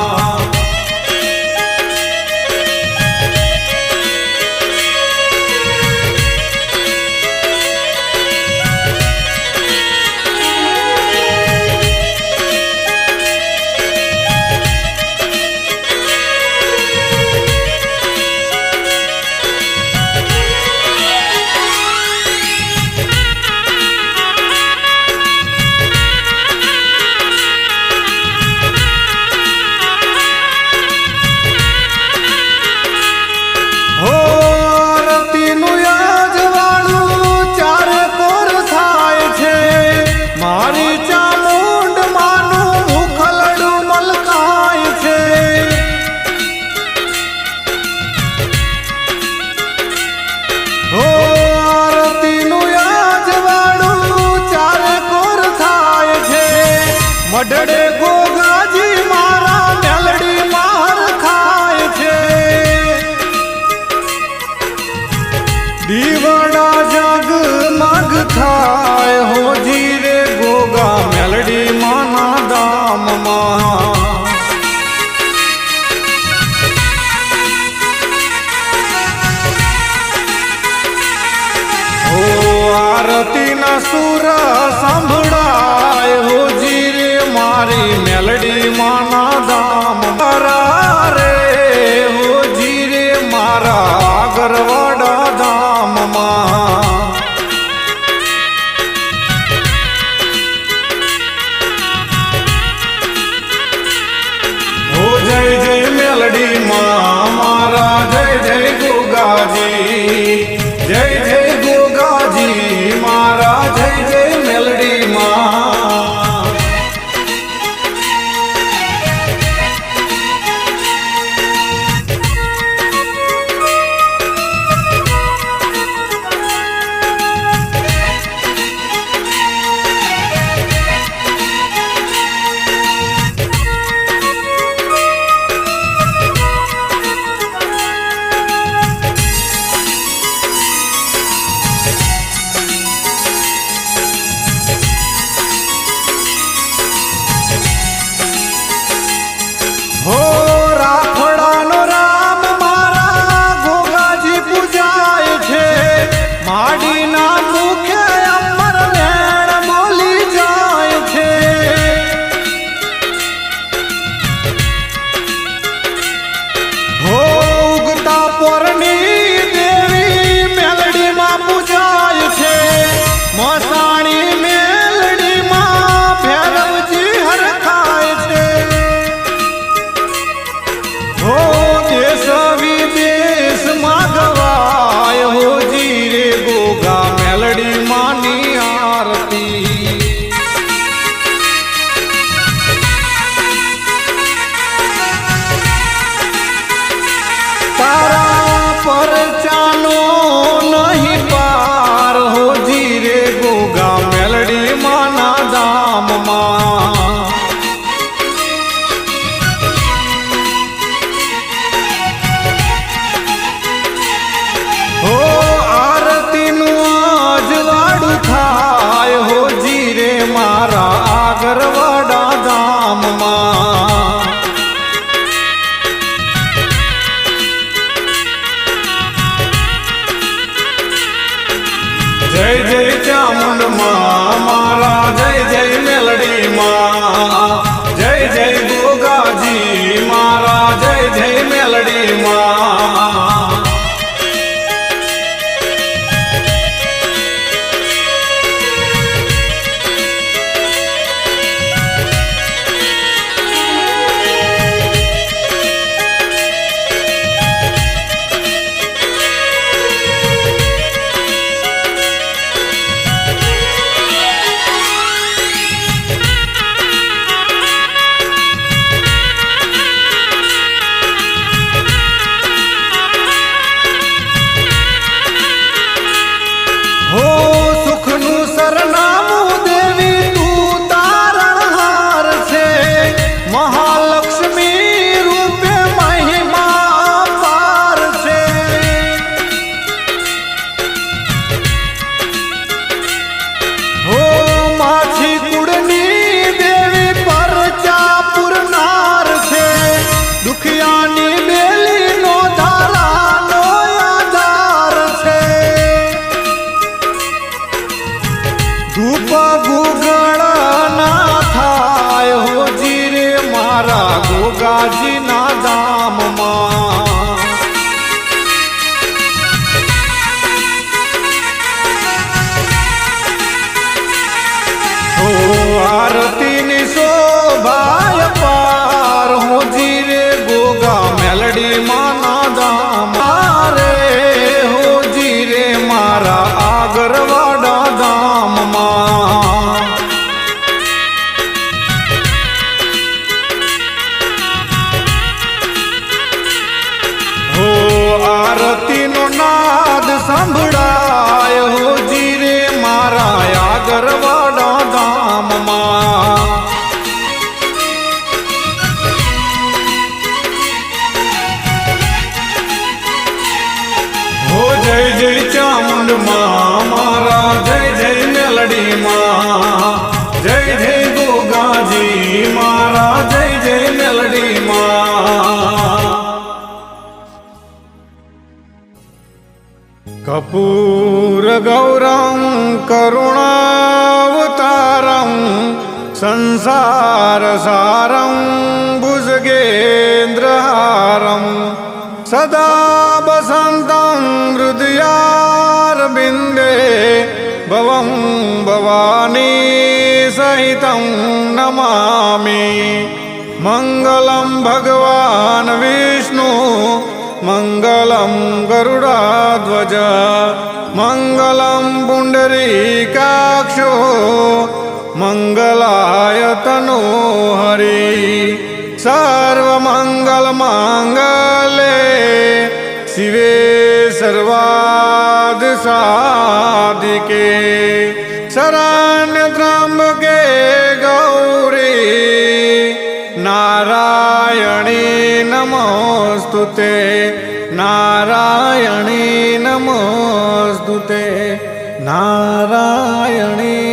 Speaker 8: ગોગા મેલડી માના ધામમાં હો આરતીનું આજ વાડું થાય હો જીરે મારા આગરવાડા ધામમાં જય જય ચામુંડ માં મારા જય જય મેલડી માં જય જય ગોગાજી મારા જય જય મેલડી માં હો સુખનું સરનામું દેવી તું તારણહાર છે મહાલક્ષ્મી રૂપે મહિમા પાર છે હો માછી કુળની દેવી પરચા પુરનાર છે દુખિયાની બેલીનો ધારાનો આધાર છે ધૂપ ગુગળ ના થાય હો જીરે મારા ગોગાજીના ધામમાં હો આરતીની શોભાય પાર હો જીરે ગોગા મેલડી માના ધામ રે હો જીરે મારા આગરવાડા ધામમાં હો આરતીનો નાદ સંભળાય હો જીરે મારા આગરવાડા ધામમાં હો જય જય ચામુંડ માં મારા જય જય મેલડી માં જય જય ગોગાજી મારા જય જય મેલડી માં કપૂર ગૌરમ કરુણાવતારમ સંસાર સારમ ભુજગેન્દ્રહારમ સદા બસંતં હૃદયારવિંદે ભવં ભવાની સહિतं નમામિ મંગલમ ભગવાન વિષ્ણુ મંગલમ ગરુડાધ્વજ મંગલમ પુંડરીકાક્ષો મંગલાય તનો હરિ સર્વમંગલ માંગલે શિવે સર્વાદ સાધિકે શરણ્ય ત્રંબકે ગૌરી નારાયણી નમોસ્તુતે નારાયણી નમોસ્તુતે નારાયણી